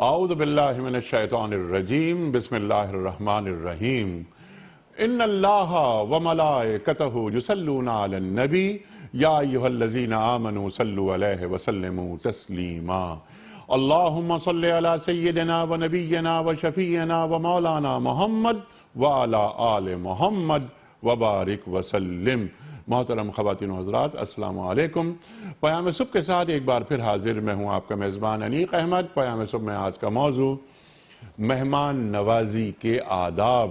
اعوذ باللہ من الشیطان الرجیم بسم اللہ الرحمن الرحیم ان اللہ وملائکتہ یصلون علی النبی یا ایہا الذین آمنوا صلوا علیہ وسلموا تسلیما اللہم صلی علی سیدنا و نبینا و شفیعنا و مولانا محمد وعلی آل محمد وبارک وسلم۔ محترم خواتین و حضرات، السلام علیکم۔ پیام صبح کے ساتھ ایک بار پھر حاضر میں ہوں آپ کا میزبان انیق احمد۔ پیام صبح میں آج کا موضوع مہمان نوازی کے آداب،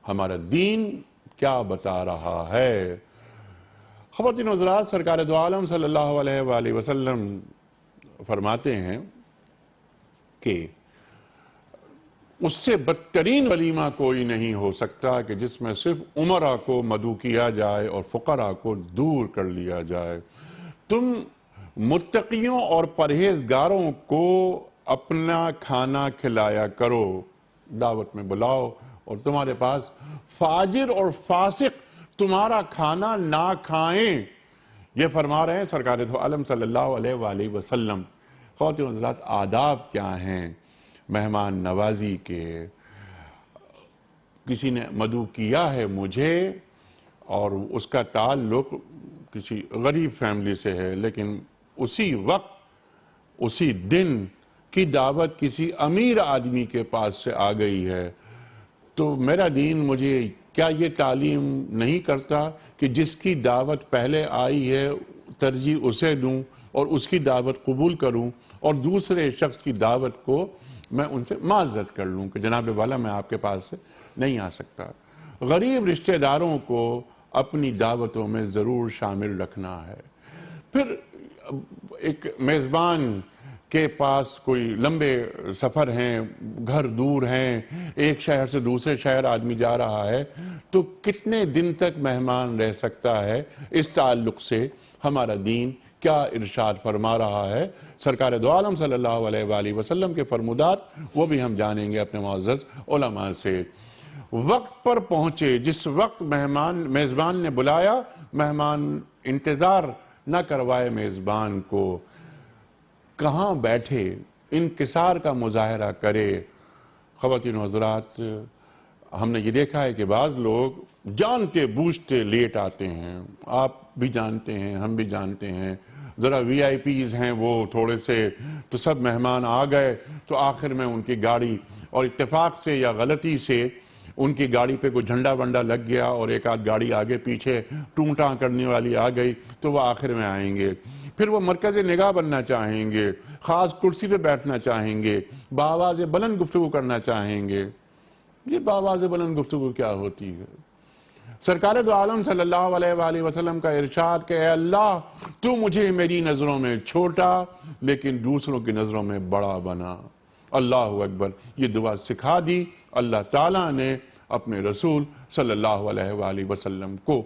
ہمارا دین کیا بتا رہا ہے۔ خواتین و حضرات، سرکار دو عالم صلی اللہ علیہ وآلہ وسلم فرماتے ہیں کہ اس سے بدترین ولیمہ کوئی نہیں ہو سکتا کہ جس میں صرف امراء کو مدعو کیا جائے اور فقراء کو دور کر لیا جائے۔ تم متقیوں اور پرہیزگاروں کو اپنا کھانا کھلایا کرو، دعوت میں بلاؤ، اور تمہارے پاس فاجر اور فاسق تمہارا کھانا نہ کھائیں۔ یہ فرما رہے ہیں سرکار دو عالم صلی اللہ علیہ وآلہ وسلم۔ خواتین و حضرات، آداب کیا ہیں مہمان نوازی کے؟ کسی نے مدعو کیا ہے مجھے اور اس کا تعلق کسی غریب فیملی سے ہے، لیکن اسی وقت اسی دن کی دعوت کسی امیر آدمی کے پاس سے آ گئی ہے، تو میرا دین مجھے کیا یہ تعلیم نہیں کرتا کہ جس کی دعوت پہلے آئی ہے ترجیح اسے دوں اور اس کی دعوت قبول کروں، اور دوسرے شخص کی دعوت کو میں ان سے معذرت کر لوں کہ جناب والا میں آپ کے پاس سے نہیں آ سکتا۔ غریب رشتہ داروں کو اپنی دعوتوں میں ضرور شامل رکھنا ہے۔ پھر ایک میزبان کے پاس کوئی لمبے سفر ہیں، گھر دور ہیں، ایک شہر سے دوسرے شہر آدمی جا رہا ہے، تو کتنے دن تک مہمان رہ سکتا ہے؟ اس تعلق سے ہمارا دین کیا ارشاد فرما رہا ہے؟ سرکار دو عالم صلی اللہ علیہ وآلہ وسلم کے فرمودات وہ بھی ہم جانیں گے اپنے معزز علماء سے۔ وقت پر پہنچے، جس وقت میزبان نے بلایا، مہمان انتظار نہ کروائے میزبان کو، کہاں بیٹھے، انکسار کا مظاہرہ کرے۔ خواتین و حضرات، ہم نے یہ دیکھا ہے کہ بعض لوگ جانتے بوجھتے لیٹ آتے ہیں، آپ بھی جانتے ہیں، ہم بھی جانتے ہیں، ذرا وی آئی پیز ہیں وہ تھوڑے سے، تو سب مہمان آ گئے تو آخر میں ان کی گاڑی، اور اتفاق سے یا غلطی سے ان کی گاڑی پہ کوئی جھنڈا ونڈا لگ گیا اور ایک آدھ گاڑی آگے پیچھے ٹوں ٹاں کرنے والی آ گئی، تو وہ آخر میں آئیں گے۔ پھر وہ مرکز نگاہ بننا چاہیں گے، خاص کرسی پہ بیٹھنا چاہیں گے، بآواز بلند گفتگو کرنا چاہیں گے۔ یہ بآواز بلند گفتگو کیا ہوتی ہے؟ سرکار دو عالم صلی اللہ علیہ وآلہ وسلم کا ارشاد کہ اے اللہ، تو مجھے میری نظروں میں چھوٹا لیکن دوسروں کی نظروں میں بڑا بنا۔ اللہ اکبر۔ یہ دعا سکھا دی اللہ تعالیٰ نے اپنے رسول صلی اللہ علیہ وآلہ وسلم کو۔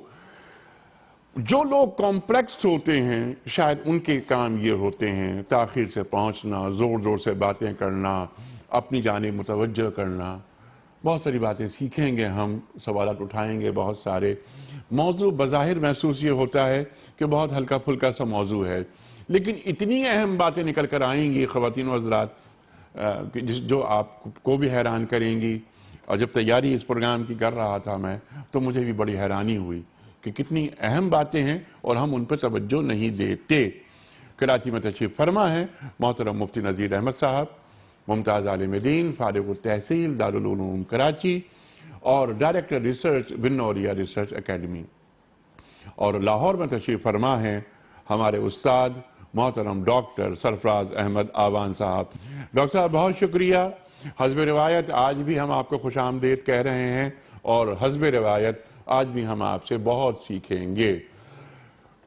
جو لوگ کمپلیکس ہوتے ہیں شاید ان کے کام یہ ہوتے ہیں، تاخیر سے پہنچنا، زور زور سے باتیں کرنا، اپنی جانب متوجہ کرنا۔ بہت ساری باتیں سیکھیں گے ہم، سوالات اٹھائیں گے بہت سارے۔ موضوع بظاہر محسوس یہ ہوتا ہے کہ بہت ہلکا پھلکا سا موضوع ہے، لیکن اتنی اہم باتیں نکل کر آئیں گی خواتین و حضرات جو آپ کو بھی حیران کریں گی۔ اور جب تیاری اس پروگرام کی کر رہا تھا میں، تو مجھے بھی بڑی حیرانی ہوئی کہ کتنی اہم باتیں ہیں اور ہم ان پہ توجہ نہیں دیتے۔ کراچی میں تشریف فرما ہے محترم مفتی نذیر احمد صاحب، ممتاز عالم دین، فارغ التحصیل دارالعلوم کراچی اور ڈائریکٹر ریسرچ ونوریا ریسرچ اکیڈمی، اور لاہور میں تشریف فرما ہے ہمارے استاد محترم ڈاکٹر سرفراز احمد آوان صاحب۔ ڈاکٹر صاحب بہت شکریہ۔ حسب روایت آج بھی ہم آپ کو خوش آمدید کہہ رہے ہیں، اور حسب روایت آج بھی ہم آپ سے بہت سیکھیں گے۔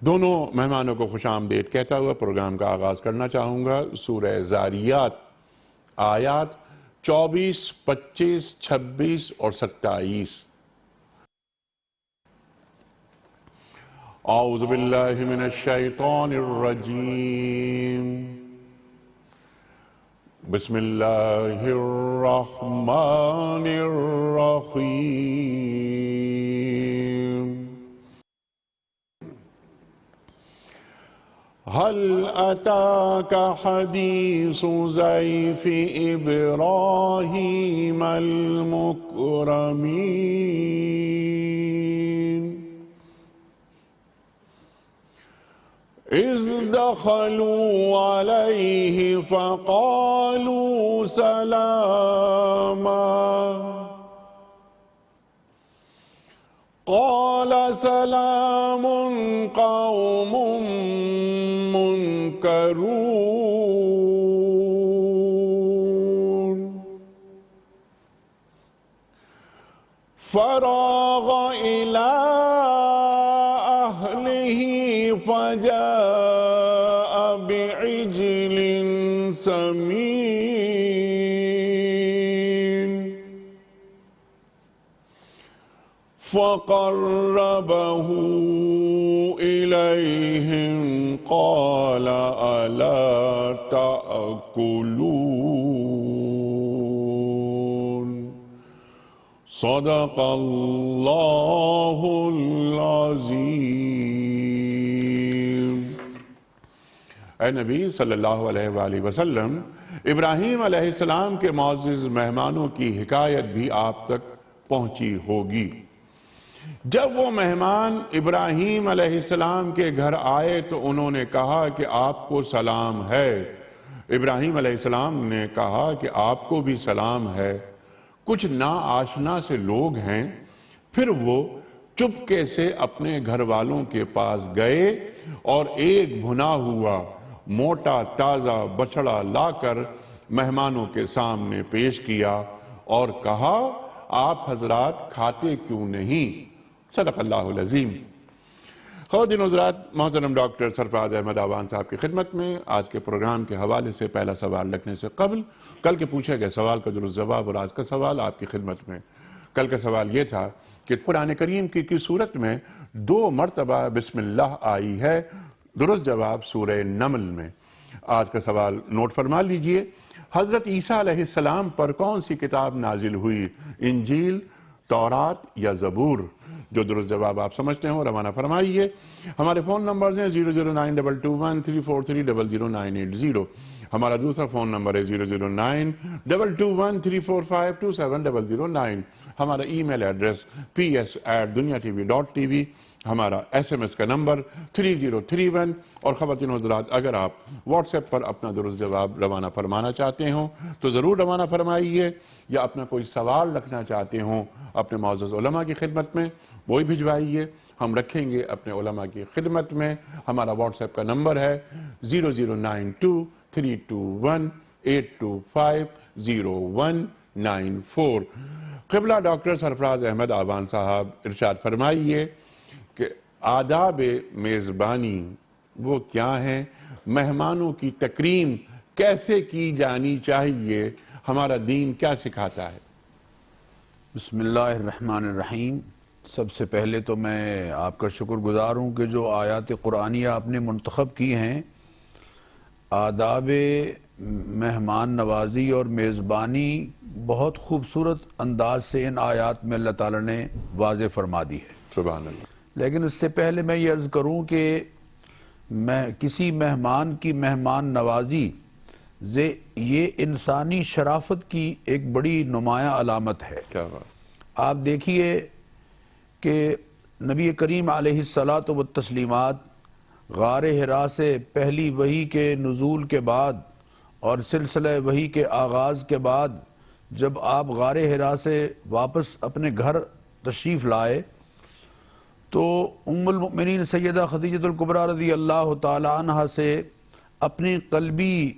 دونوں مہمانوں کو خوش آمدید کہتا ہوا پروگرام کا آغاز کرنا چاہوں گا سورہ زاریات آیات 24، 25، 26 اور 27۔ اعوذ باللہ من الشیطان الرجیم، بسم اللہ الرحمن الرحیم۔ هل أتاك حديث ضيف إبراهيم المكرمين إذ دخلوا عليه فقالوا سلاما قال سلام قوم منكرون فراغ إلى أهله فجاء بعجل سمين فقربه إليهم قال ألا تأكلون صدق الله العظيم. اے نبی صلی اللہ علیہ وآلہ وسلم، ابراہیم علیہ السلام کے معزز مہمانوں کی حکایت بھی آپ تک پہنچی ہوگی۔ جب وہ مہمان ابراہیم علیہ السلام کے گھر آئے تو انہوں نے کہا کہ آپ کو سلام ہے۔ ابراہیم علیہ السلام نے کہا کہ آپ کو بھی سلام ہے۔ کچھ ناآشنا سے لوگ ہیں۔ پھر وہ چپکے سے اپنے گھر والوں کے پاس گئے اور ایک بھنا ہوا موٹا تازہ بچڑا لا کر مہمانوں کے سامنے پیش کیا اور کہا آپ حضرات کھاتے کیوں نہیں؟ صدق اللہ العظیم۔ خواتین و حضرات، محترم ڈاکٹر سرفراز احمد آوان صاحب کی خدمت میں آج کے پروگرام کے حوالے سے پہلا سوال رکھنے سے قبل کل کے پوچھے گئے سوال کا درست جواب اور آج کا سوال آپ کی خدمت میں۔ کل کا سوال یہ تھا کہ قرآن کریم کی کس صورت میں 2 مرتبہ بسم اللہ آئی ہے؟ درست جواب سورہ نمل میں۔ آج کا سوال نوٹ فرما لیجئے۔ حضرت عیسیٰ علیہ السلام پر کون سی کتاب نازل ہوئی؟ انجیل، تورات یا زبور؟ جو درست جواب آپ سمجھتے ہوں روانہ فرمائیے۔ ہمارے فون نمبرز ہیں 009221343000980۔ ہمارا دوسرا فون نمبر ہے 0092213452709۔ ہمارا ای میل ایڈریس ps@duniatv.tv۔ ہمارا SMS کا نمبر 3031۔ اور خواتین و حضرات، اگر آپ واٹس ایپ پر اپنا درست جواب روانہ فرمانا چاہتے ہوں تو ضرور روانہ فرمائیے، یا اپنا کوئی سوال رکھنا چاہتے ہوں اپنے معزز علماء کی خدمت میں وہی بھجوائیے، ہم رکھیں گے اپنے علماء کی خدمت میں۔ ہمارا واٹس ایپ کا نمبر ہے 009232182500194۔ قبلہ ڈاکٹر سرفراز احمد آوان صاحب ارشاد فرمائیے کہ آداب میزبانی وہ کیا ہیں؟ مہمانوں کی تکریم کیسے کی جانی چاہیے؟ ہمارا دین کیا سکھاتا ہے؟ بسم اللہ الرحمن الرحیم۔ سب سے پہلے تو میں آپ کا شکر گزار ہوں کہ جو آیات قرآنیہ آپ نے منتخب کی ہیں، آداب مہمان نوازی اور میزبانی بہت خوبصورت انداز سے ان آیات میں اللہ تعالیٰ نے واضح فرما دی ہے۔ سبحان اللہ۔ لیکن اس سے پہلے میں یہ عرض کروں کہ کسی مہمان کی مہمان نوازی یہ انسانی شرافت کی ایک بڑی نمایاں علامت ہے۔ کیا بات۔ آپ دیکھیے کہ نبی کریم علیہ الصلاۃ والتسلیمات غار حرا سے پہلی وحی کے نزول کے بعد اور سلسلہ وحی کے آغاز کے بعد جب آپ غار حرا سے واپس اپنے گھر تشریف لائے تو ام المؤمنین سیدہ خدیجہ الکبریٰ رضی اللہ تعالی عنہ سے اپنی قلبی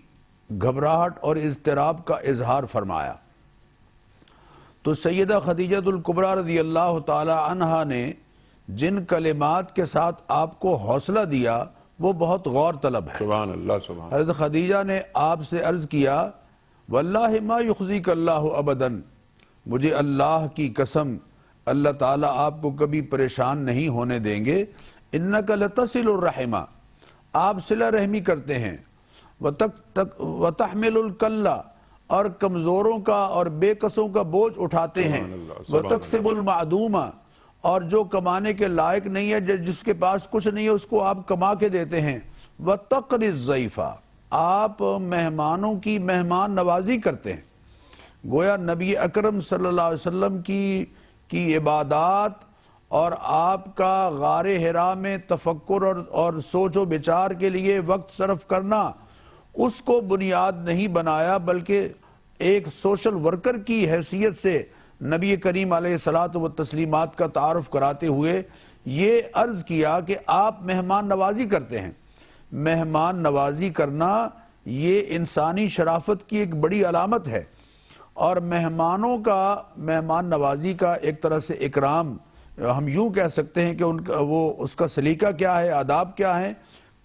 گھبراہٹ اور اضطراب کا اظہار فرمایا۔ تو سیدہ خدیجہ الکبریٰ رضی اللہ تعالی عنہ نے جن کلمات کے ساتھ آپ کو حوصلہ دیا وہ بہت غور طلب ہے۔ سبحان اللہ سبحان اللہ۔ حضرت خدیجہ نے آپ سے عرض کیا واللہ ما یخزیک اللہ ابدا، مجھے اللہ کی قسم اللہ تعالیٰ آپ کو کبھی پریشان نہیں ہونے دیں گے۔ انک لتصل الرحمہ، آپ صلہ رحمی کرتے ہیں، وتحمل الکلہ، اور کمزوروں کا اور بے کسوں کا بوجھ اٹھاتے ہیں، وتکسب المعدومہ، اور جو کمانے کے لائق نہیں ہے جس کے پاس کچھ نہیں ہے اس کو آپ کما کے دیتے ہیں، وَتَقْرِ الضَّيْفَ، آپ مہمانوں کی مہمان نوازی کرتے ہیں۔ گویا نبی اکرم صلی اللہ علیہ وسلم کی عبادات اور آپ کا غار حرا میں تفکر اور سوچ و بچار کے لیے وقت صرف کرنا اس کو بنیاد نہیں بنایا، بلکہ ایک سوشل ورکر کی حیثیت سے نبی کریم علیہ الصلاۃ والتسلیمات کا تعارف کراتے ہوئے یہ عرض کیا کہ آپ مہمان نوازی کرتے ہیں۔ مہمان نوازی کرنا یہ انسانی شرافت کی ایک بڑی علامت ہے، اور مہمان نوازی کا ایک طرح سے اکرام ہم یوں کہہ سکتے ہیں کہ اس کا سلیقہ کیا ہے، آداب کیا ہے۔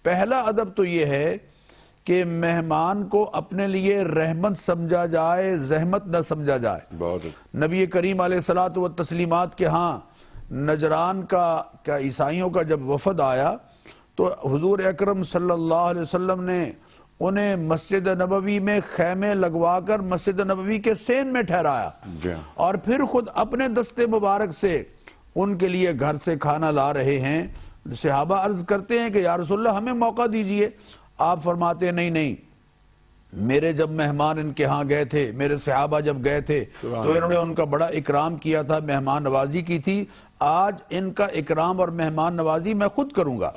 پہلا ادب تو یہ ہے کہ مہمان کو اپنے لیے رحمت سمجھا جائے، زحمت نہ سمجھا جائے۔ بہت نبی کریم علیہ الصلاۃ والتسلیمات کے ہاں نجران کا عیسائیوں کا جب وفد آیا تو حضور اکرم صلی اللہ علیہ وسلم نے انہیں مسجد نبوی میں خیمے لگوا کر مسجد نبوی کے سین میں ٹھہرایا، اور پھر خود اپنے دستے مبارک سے ان کے لیے گھر سے کھانا لا رہے ہیں۔ صحابہ عرض کرتے ہیں کہ یا رسول اللہ ہمیں موقع دیجئے۔ آپ فرماتے ہیں نہیں، میرے جب مہمان ان کے ہاں گئے تھے، میرے صحابہ جب گئے تھے تو انہوں نے ان کا بڑا اکرام کیا تھا، مہمان نوازی کی تھی، آج ان کا اکرام اور مہمان نوازی میں خود کروں گا۔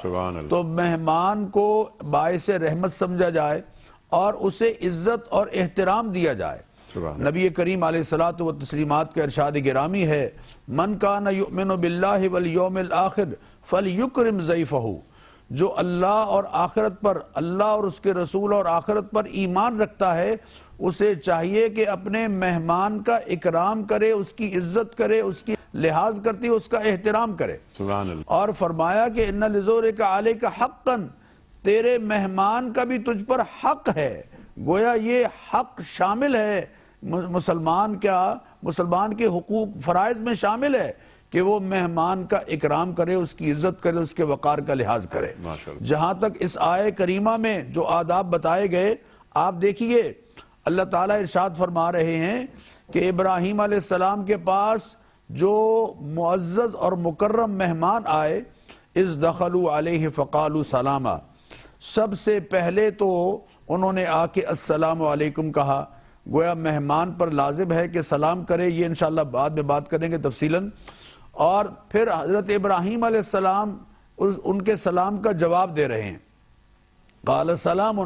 تو مہمان کو باعث رحمت سمجھا جائے اور اسے عزت اور احترام دیا جائے۔ نبی کریم علیہ الصلاۃ والتسلیمات کا ارشاد گرامی ہے، من کان یؤمن باللہ والیوم الآخر فلیکرم ضیفہ، جو اللہ اور آخرت پر، اللہ اور اس کے رسول اور آخرت پر ایمان رکھتا ہے، اسے چاہیے کہ اپنے مہمان کا اکرام کرے، اس کی عزت کرے، اس کی لحاظ کرتی اس کا احترام کرے۔ اور فرمایا کہ ان لزورک علیک حقا، تیرے مہمان کا بھی تجھ پر حق ہے۔ گویا یہ حق شامل ہے مسلمان کے حقوق فرائض میں شامل ہے کہ وہ مہمان کا اکرام کرے، اس کی عزت کرے، اس کے وقار کا لحاظ کرے۔ جہاں تک اس آیے کریمہ میں جو آداب بتائے گئے، آپ دیکھیے اللہ تعالیٰ ارشاد فرما رہے ہیں کہ ابراہیم علیہ السلام کے پاس جو معزز اور مکرم مہمان آئے، اذ دخلوا علیہ فقالوا سلاما، سب سے پہلے تو انہوں نے آ کے السلام علیکم کہا۔ گویا مہمان پر لازم ہے کہ سلام کرے، یہ انشاءاللہ بعد میں بات کریں گے تفصیلاً۔ اور پھر حضرت ابراہیم علیہ السلام ان کے سلام کا جواب دے رہے ہیں، قال سلام،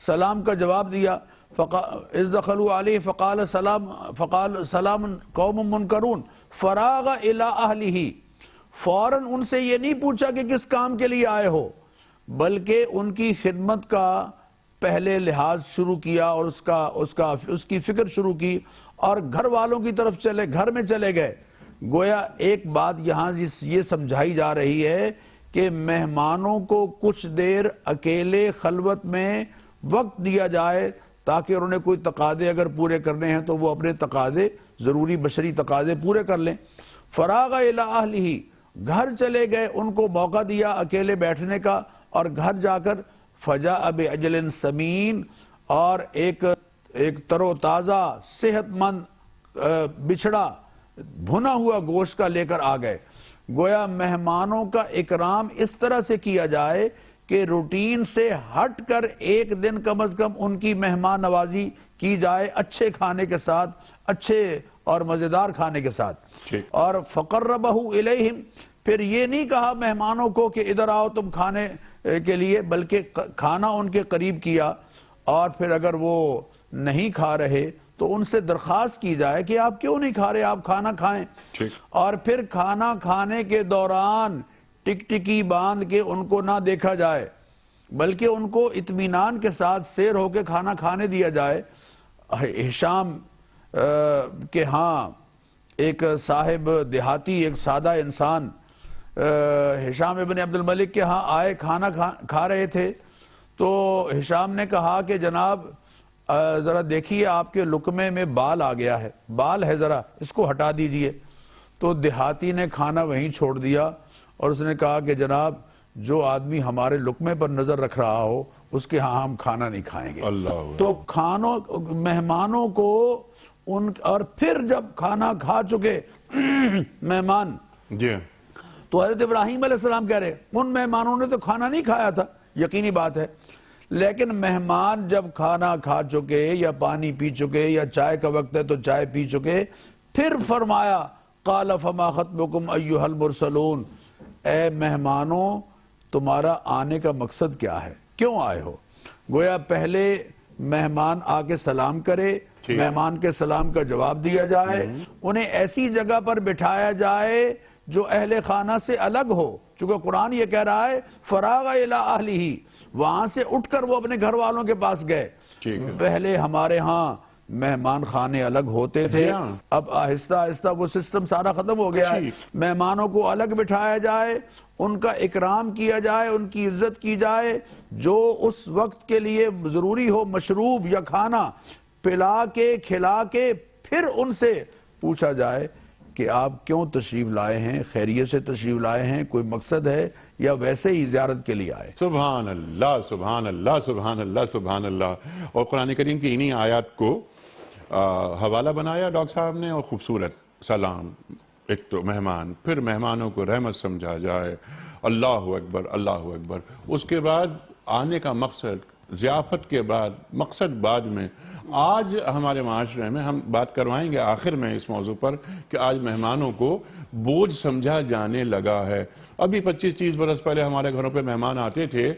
سلام کا جواب دیا۔ اذ دخلوا علیہ فقال سلام قوم منکرون فراغ الی اہلہ، فوراً ان سے یہ نہیں پوچھا کہ کس کام کے لیے آئے ہو، بلکہ ان کی خدمت کا پہلے لحاظ شروع کیا اور اس کی فکر شروع کی، اور گھر والوں کی طرف گھر میں چلے گئے۔ گویا ایک بات یہاں یہ سمجھائی جا رہی ہے کہ مہمانوں کو کچھ دیر اکیلے خلوت میں وقت دیا جائے، تاکہ انہوں نے کوئی تقاضے اگر پورے کرنے ہیں تو وہ اپنے تقاضے، ضروری بشری تقاضے پورے کر لیں۔ فراغ الی اہلہ، گھر چلے گئے، ان کو موقع دیا اکیلے بیٹھنے کا، اور گھر جا کر فجاء بعجل سمین، اور ایک تر و تازہ صحت مند بچھڑا بھنا ہوا گوشت کا لے کر آ گئے۔ گویا مہمانوں کا اکرام اس طرح سے کیا جائے کہ روٹین سے ہٹ کر ایک دن کم از کم ان کی مہمان نوازی کی جائے، اچھے کھانے کے ساتھ، اچھے اور مزیدار کھانے کے ساتھ۔ اور فقربہ الیہم، پھر یہ نہیں کہا مہمانوں کو کہ ادھر آؤ تم کھانے کے لیے، بلکہ کھانا ان کے قریب کیا، اور پھر اگر وہ نہیں کھا رہے تو ان سے درخواست کی جائے کہ آپ کیوں نہیں کھا رہے، آپ کھانا کھائیں۔ اور پھر کھانا کھانے کے دوران ٹکٹکی باندھ کے ان کو نہ دیکھا جائے، بلکہ ان کو اطمینان کے ساتھ سیر ہو کے کھانا کھانے دیا جائے۔ ہشام کے ہاں ایک صاحب دیہاتی، ایک سادہ انسان ہشام ابن عبد الملک کے ہاں آئے، کھانا کھا رہے تھے، تو ہشام نے کہا کہ جناب ذرا دیکھیے آپ کے لقمے میں بال آ گیا ہے، بال ہے، ذرا اس کو ہٹا دیجئے۔ تو دیہاتی نے کھانا وہیں چھوڑ دیا اور اس نے کہا کہ جناب جو آدمی ہمارے لقمے پر نظر رکھ رہا ہو اس کے ہاں ہم کھانا نہیں کھائیں گے۔ تو مہمانوں کو اور پھر جب کھانا کھا چکے مہمان، تو حضرت ابراہیم علیہ السلام کہہ رہے ان مہمانوں نے تو کھانا نہیں کھایا تھا، یقینی بات ہے. لیکن مہمان جب کھانا کھا چکے یا پانی پی چکے یا چائے کا وقت ہے تو چائے پی چکے، پھر فرمایا قال فما خطبکم ایھا المرسلون، اے مہمانوں تمہارا آنے کا مقصد کیا ہے، کیوں آئے ہو؟ گویا پہلے مہمان آ کے سلام کرے، مہمان کے سلام کا جواب دیا جائے، انہیں ایسی جگہ پر بٹھایا جائے جو اہل خانہ سے الگ ہو، چونکہ قرآن یہ کہہ رہا ہے فراغ الی اہلہ، وہاں سے اٹھ کر وہ اپنے گھر والوں کے پاس گئے. پہلے ہمارے ہاں مہمان خانے الگ ہوتے تھے، اب آہستہ آہستہ وہ سسٹم سارا ختم ہو گیا ہے. مہمانوں کو الگ بٹھایا جائے، ان کا اکرام کیا جائے، ان کی عزت کی جائے، جو اس وقت کے لیے ضروری ہو مشروب یا کھانا پلا کے کھلا کے پھر ان سے پوچھا جائے کہ آپ کیوں تشریف لائے ہیں، خیریت سے تشریف لائے ہیں، کوئی مقصد ہے یا ویسے ہی زیارت کے لیے آئے. سبحان اللہ سبحان اللہ سبحان اللہ سبحان اللہ. اور قرآن کریم کی انہی آیات کو حوالہ بنایا ڈاکٹر صاحب نے، اور خوبصورت سلام، ایک تو مہمان، پھر مہمانوں کو رحمت سمجھا جائے، اللہ اکبر اللہ اکبر. اس کے بعد آنے کا مقصد، ضیافت کے بعد مقصد بعد میں. آج ہمارے معاشرے میں ہم بات کروائیں گے آخر میں اس موضوع پر کہ آج مہمانوں کو بوجھ سمجھا جانے لگا ہے. ابھی 25-30 برس پہلے ہمارے گھروں پہ مہمان آتے تھے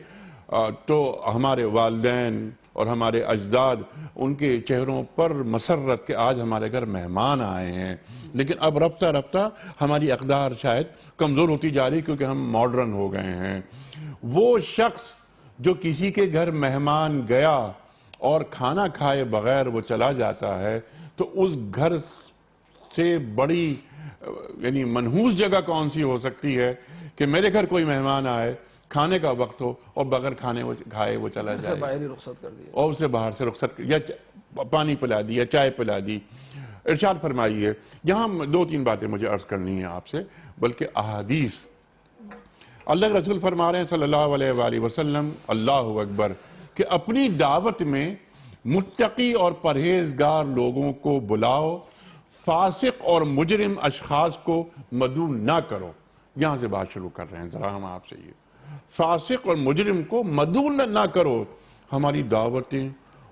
تو ہمارے والدین اور ہمارے اجداد ان کے چہروں پر مسرت کہ آج ہمارے گھر مہمان آئے ہیں. لیکن اب رفتہ رفتہ ہماری اقدار شاید کمزور ہوتی جا رہی کیونکہ ہم ماڈرن ہو گئے ہیں. وہ شخص جو کسی کے گھر مہمان گیا اور کھانا کھائے بغیر وہ چلا جاتا ہے تو اس گھر سے بڑی یعنی منحوس جگہ کون سی ہو سکتی ہے کہ میرے گھر کوئی مہمان آئے، کھانے کا وقت ہو اور بغیر کھائے وہ چلا جائے، باہر ہی رخصت کر دیا، اور اسے باہر سے رخصت یا پانی پلا دی یا چائے پلا دی. ارشاد فرمائیے. یہاں 2-3 باتیں مجھے عرض کرنی ہیں آپ سے، بلکہ احادیث. اللہ کے رسول فرما رہے ہیں صلی اللہ علیہ وآلہ وسلم، اللہ اکبر، کہ اپنی دعوت میں متقی اور پرہیزگار لوگوں کو بلاؤ، فاسق اور مجرم اشخاص کو مدعو نہ کرو. یہاں سے بات شروع کر رہے ہیں ذرا ہم آپ سے. یہ فاسق اور مجرم کو مدعو نہ کرو. ہماری دعوتیں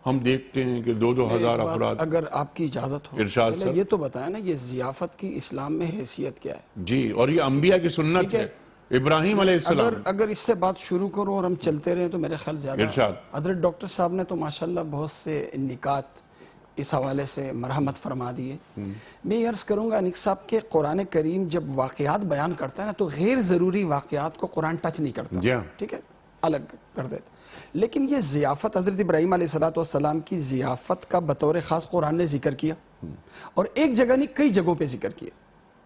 ہم دیکھتے ہیں کہ 2-2 ہزار افراد. اگر آپ کی اجازت ہو ارشاد پہلے سر. یہ تو بتائیں نا، یہ ضیافت کی اسلام میں حیثیت کیا ہے؟ جی، اور یہ انبیاء کی سنت ہے، ابراہیم علیہ السلام. اگر اس سے بات شروع کرو اور ہم چلتے رہیں تو میرے خیال زیادہ. ارشاد. حضرت ڈاکٹر صاحب نے تو ماشاءاللہ بہت سے نکات اس حوالے سے مرحمت فرما دیے. میں یہ عرض کروں گا انیک صاحب کہ قرآن کریم جب واقعات بیان کرتا ہے نا تو غیر ضروری واقعات کو قرآن ٹچ نہیں کرتا. جی ہاں. ٹھیک ہے، الگ کر دیتا. لیکن یہ ضیافت حضرت ابراہیم علیہ السلام کی ضیافت کا بطور خاص قرآن نے ذکر کیا، اور ایک جگہ نہیں کئی جگہوں پہ ذکر کیا.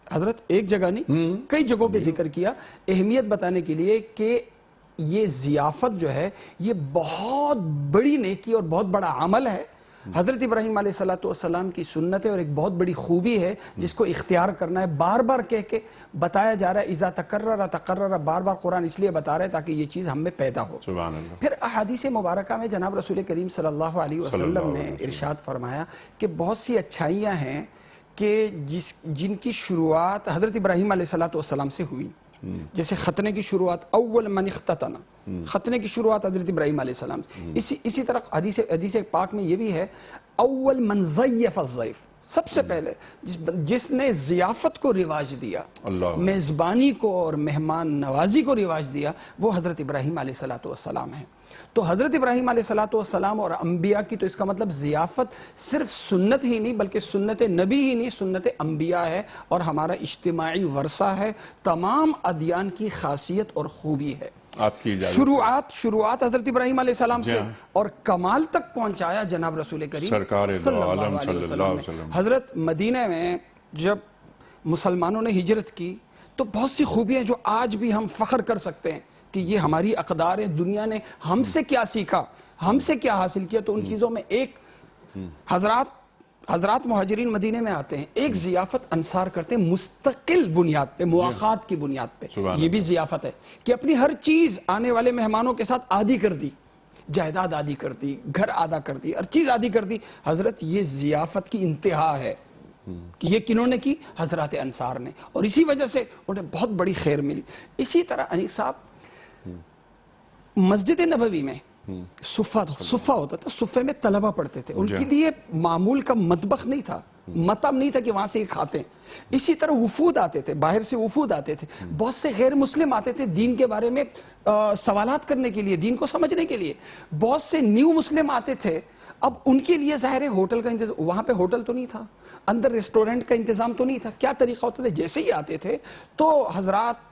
حضرت ایک جگہ نہیں کئی جگہوں پہ ذکر کیا، اہمیت بتانے کے لیے کہ یہ ضیافت جو ہے یہ بہت بڑی نیکی اور بہت بڑا عمل ہے. حضرت ابراہیم علیہ السلام کی سنت ہے اور ایک بہت بڑی خوبی ہے جس کو اختیار کرنا ہے. بار بار کہہ کے بتایا جا رہا ہے، اذا تقرر، بار بار قرآن اس لیے بتا رہا ہے تاکہ یہ چیز ہم میں پیدا ہو. سبحان اللہ. پھر احادیث مبارکہ میں جناب رسول کریم صلی اللہ علیہ وسلم نے ارشاد فرمایا کہ بہت سی اچھائیاں ہیں کہ جن کی شروعات حضرت ابراہیم علیہ السلام سے ہوئی. جیسے ختنے کی شروعات، اول من اختتن، ختنے کی شروعات حضرت ابراہیم علیہ السلام سے. اسی طرح حدیث پاک میں یہ بھی ہے اول من ضیف الضیف، سب سے پہلے جس نے ضیافت کو رواج دیا، میزبانی کو اور مہمان نوازی کو رواج دیا، وہ حضرت ابراہیم علیہ السلام ہے. تو حضرت ابراہیم علیہ السلام اور انبیاء کی تو اس کا مطلب ضیافت صرف سنت ہی نہیں بلکہ سنت نبی ہی نہیں، سنت انبیاء ہے اور ہمارا اجتماعی ورثہ ہے. تمام ادیان کی خاصیت اور خوبی ہے. آپ کی شروعات حضرت ابراہیم علیہ السلام سے اور کمال تک پہنچایا جناب رسول کریم صلی اللہ علیہ وسلم نے. حضرت مدینہ میں جب مسلمانوں نے ہجرت کی تو بہت سی خوبیاں جو آج بھی ہم فخر کر سکتے ہیں کہ یہ ہماری اقدار ہے، دنیا نے ہم سے کیا سیکھا، ہم سے کیا حاصل کیا. تو ان چیزوں میں ایک حضرات مہاجرین مدینے میں آتے ہیں، ایک ضیافت انصار کرتے ہیں مستقل بنیاد پہ، مواخات کی بنیاد پہ. یہ بھی ضیافت ہے کہ اپنی ہر چیز آنے والے مہمانوں کے ساتھ آدھی کر دی، جائیداد آدھی کر دی، گھر آدھا کر دی، ہر چیز آدھی کر دی. حضرت یہ ضیافت کی انتہا ہے کہ یہ کنہوں نے کی؟ حضرات انصار نے، اور اسی وجہ سے انہیں بہت بڑی خیر ملی. اسی طرح انیس صاحب مسجد نبوی میں صفہ ہوتا تھا، صفے میں طلبہ پڑھتے تھے، ان کے لیے معمول کا مطبخ نہیں تھا، مطعم نہیں تھا کہ وہاں سے یہ کھاتے ہیں. اسی طرح وفود آتے تھے، باہر سے وفود آتے تھے، بہت سے غیر مسلم آتے تھے دین کے بارے میں سوالات کرنے کے لیے، دین کو سمجھنے کے لیے. بہت سے نیو مسلم آتے تھے. اب ان کے لیے ظاہر ہے ہوٹل کا انتظام، وہاں پہ ہوٹل تو نہیں تھا، اندر ریسٹورنٹ کا انتظام تو نہیں تھا. کیا طریقہ ہوتا تھا؟ جیسے ہی آتے تھے تو حضرات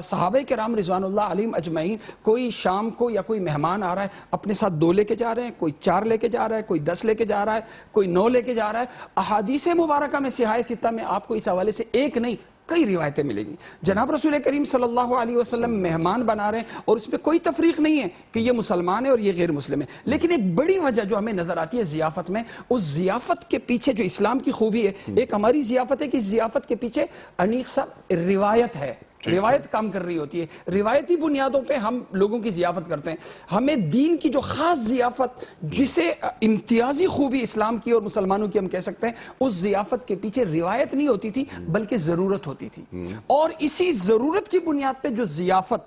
صحابہ کرام رضوان اللہ علیہم اجمعین، کوئی شام کو یا کوئی مہمان آ رہا ہے اپنے ساتھ 2 لے کے جا رہے ہیں، کوئی 4 لے کے جا رہا ہے، کوئی 10 لے کے جا رہا ہے، کوئی 9 لے کے جا رہا ہے. احادیث مبارکہ میں سیاہ ستہ میں آپ کو اس حوالے سے ایک نہیں کئی روایتیں ملیں گی. جناب رسول کریم صلی اللہ علیہ وسلم مہمان بنا رہے ہیں اور اس میں کوئی تفریق نہیں ہے کہ یہ مسلمان ہے اور یہ غیر مسلم ہے. لیکن ایک بڑی وجہ جو ہمیں نظر آتی ہے ضیافت میں، اس ضیافت کے پیچھے جو اسلام کی خوبی ہے، ایک ہماری ضیافت ہے کہ اس ضیافت کے پیچھے انیق صاحب روایت ہے، روایت کام کر رہی ہوتی ہے. روایتی بنیادوں پہ ہم لوگوں کی ضیافت کرتے ہیں. ہمیں دین کی جو خاص ضیافت، جسے امتیازی خوبی اسلام کی اور مسلمانوں کی ہم کہہ سکتے ہیں، اس ضیافت کے پیچھے روایت نہیں ہوتی تھی بلکہ ضرورت ہوتی تھی. اور اسی ضرورت کی بنیاد پہ جو ضیافت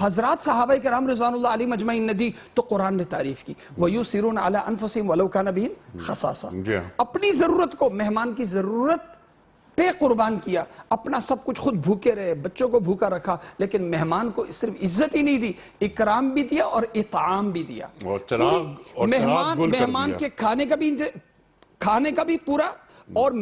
حضرات صحابہ کرام رضوان اللہ علیہم اجمعین نے دی تو قرآن نے تعریف کی. وَيُؤْثِرُونَ عَلَىٰ أَنفُسِهِمْ وَلَوْ كَانَ بِهِمْ خَصَاصَةٌ. اپنی ضرورت کو، مہمان کی ضرورت پہ قربان کیا. اپنا سب کچھ خود بھوکے رہے، بچوں کو بھوکا رکھا، لیکن مہمان کو صرف عزت ہی نہیں دی، اکرام بھی دیا اور اطعام بھی دیا. مہمان کے کھانے کا بھی پورا، اور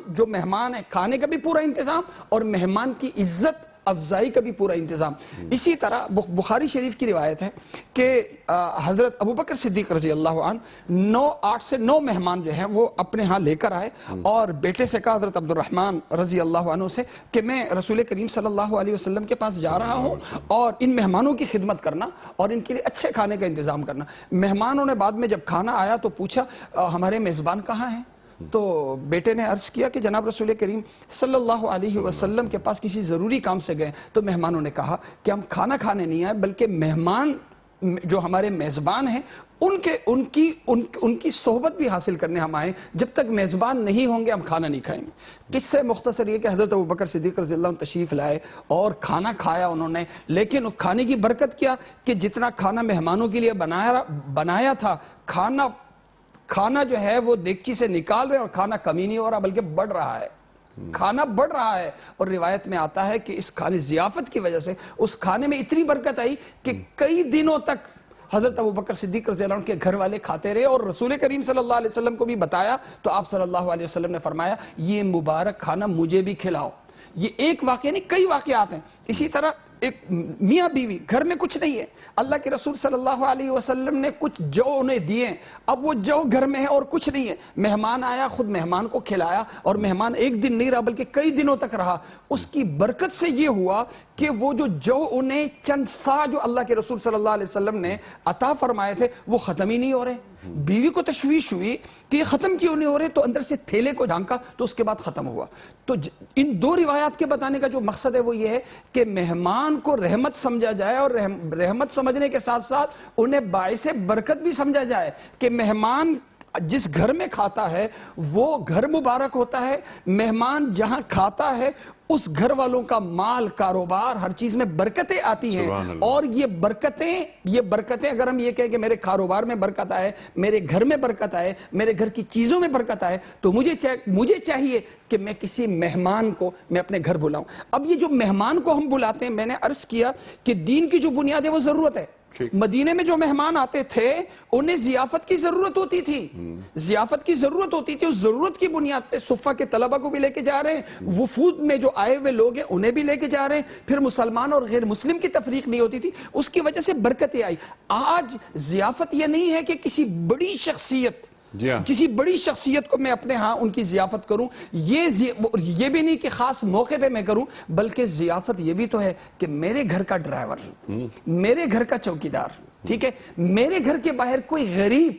جو مہمان ہے کھانے کا بھی پورا انتظام، اور مہمان کی عزت افزائی کا بھی پورا انتظام. اسی طرح بخاری شریف کی روایت ہے کہ حضرت ابوبکر صدیق رضی اللہ عنہ 8 سے 9 مہمان جو ہیں وہ اپنے ہاں لے کر آئے، اور بیٹے سے کہا حضرت عبد الرحمن رضی اللہ عنہ سے کہ میں رسول کریم صلی اللہ علیہ وسلم کے پاس جا رہا ہوں اور ان مہمانوں کی خدمت کرنا اور ان کے لیے اچھے کھانے کا انتظام کرنا. مہمانوں نے بعد میں جب کھانا آیا تو پوچھا ہمارے میزبان کہاں ہیں؟ تو بیٹے نے عرض کیا کہ جناب رسول کریم صلی اللہ علیہ وسلم کے پاس کسی ضروری کام سے گئے. تو مہمانوں نے کہا کہ ہم کھانا کھانے نہیں آئے، بلکہ مہمان جو ہمارے میزبان ہیں ان کی صحبت بھی حاصل کرنے ہم آئے. جب تک میزبان نہیں ہوں گے ہم کھانا نہیں کھائیں گے. قصہ سے مختصر یہ کہ حضرت ابوبکر صدیق رضی اللہ عنہ تشریف لائے اور کھانا کھایا انہوں نے. لیکن کھانے کی برکت کیا کہ جتنا کھانا مہمانوں کے لیے بنایا تھا، کھانا جو ہے وہ دیگچی سے نکال رہے اور کھانا کمی نہیں ہو رہا بلکہ بڑھ رہا ہے. کھانا بڑھ رہا ہے. اور روایت میں آتا ہے کہ اس کھانے ضیافت کی وجہ سے اس کھانے میں اتنی برکت آئی کہ کئی دنوں تک حضرت ابوبکر صدیق رضی اللہ عنہ کے گھر والے کھاتے رہے. اور رسول کریم صلی اللہ علیہ وسلم کو بھی بتایا تو آپ صلی اللہ علیہ وسلم نے فرمایا یہ مبارک کھانا مجھے بھی کھلاؤ. یہ ایک واقعہ نہیں، کئی واقعات ہیں. اسی طرح ایک میاں بیوی، گھر میں کچھ نہیں ہے، اللہ کے رسول صلی اللہ علیہ وسلم نے کچھ جو انہیں دیے، اب وہ جو گھر میں ہے اور کچھ نہیں ہے. مہمان آیا، خود مہمان کو کھلایا، اور مہمان ایک دن نہیں رہا بلکہ کئی دنوں تک رہا. اس کی برکت سے یہ ہوا کہ وہ جو انہیں چند سا جو اللہ کے رسول صلی اللہ علیہ وسلم نے عطا فرمائے تھے وہ ختم ہی نہیں ہو رہے. بیوی کو تشویش ہوئی کہ یہ ختم کیوں نہیں ہو رہے، تو اندر سے تھیلے کو ڈھانکا تو اس کے بعد ختم ہوا. تو ان 2 روایات کے بتانے کا جو مقصد ہے وہ یہ ہے کہ مہمان کو رحمت سمجھا جائے، اور رحمت سمجھنے کے ساتھ ساتھ انہیں باعث برکت بھی سمجھا جائے کہ مہمان جس گھر میں کھاتا ہے وہ گھر مبارک ہوتا ہے. مہمان جہاں کھاتا ہے اس گھر والوں کا مال، کاروبار، ہر چیز میں برکتیں آتی ہیں. اور یہ برکتیں اگر ہم یہ کہیں کہ میرے کاروبار میں برکت آئے، میرے گھر میں برکت آئے، میرے گھر کی چیزوں میں برکت آئے، تو مجھے چاہیے کہ میں کسی مہمان کو میں اپنے گھر بلاؤں. اب یہ جو مہمان کو ہم بلاتے ہیں، میں نے عرض کیا کہ دین کی جو بنیاد ہے وہ ضرورت ہے. مدینے میں جو مہمان آتے تھے انہیں ضیافت کی ضرورت ہوتی تھی، ضیافت کی ضرورت ہوتی تھی. اس ضرورت کی بنیاد پہ صفہ کے طلبہ کو بھی لے کے جا رہے ہیں، وفود میں جو آئے ہوئے لوگ ہیں انہیں بھی لے کے جا رہے ہیں. پھر مسلمان اور غیر مسلم کی تفریق نہیں ہوتی تھی، اس کی وجہ سے برکتیں آئی. آج ضیافت یہ نہیں ہے کہ کسی بڑی شخصیت کو میں اپنے ہاں ان کی ضیافت کروں، یہ بھی نہیں کہ خاص موقع پہ میں کروں، بلکہ ضیافت یہ بھی تو ہے کہ میرے گھر کا ڈرائیور، میرے گھر کا چوکیدار، ٹھیک ہے، میرے گھر کے باہر کوئی غریب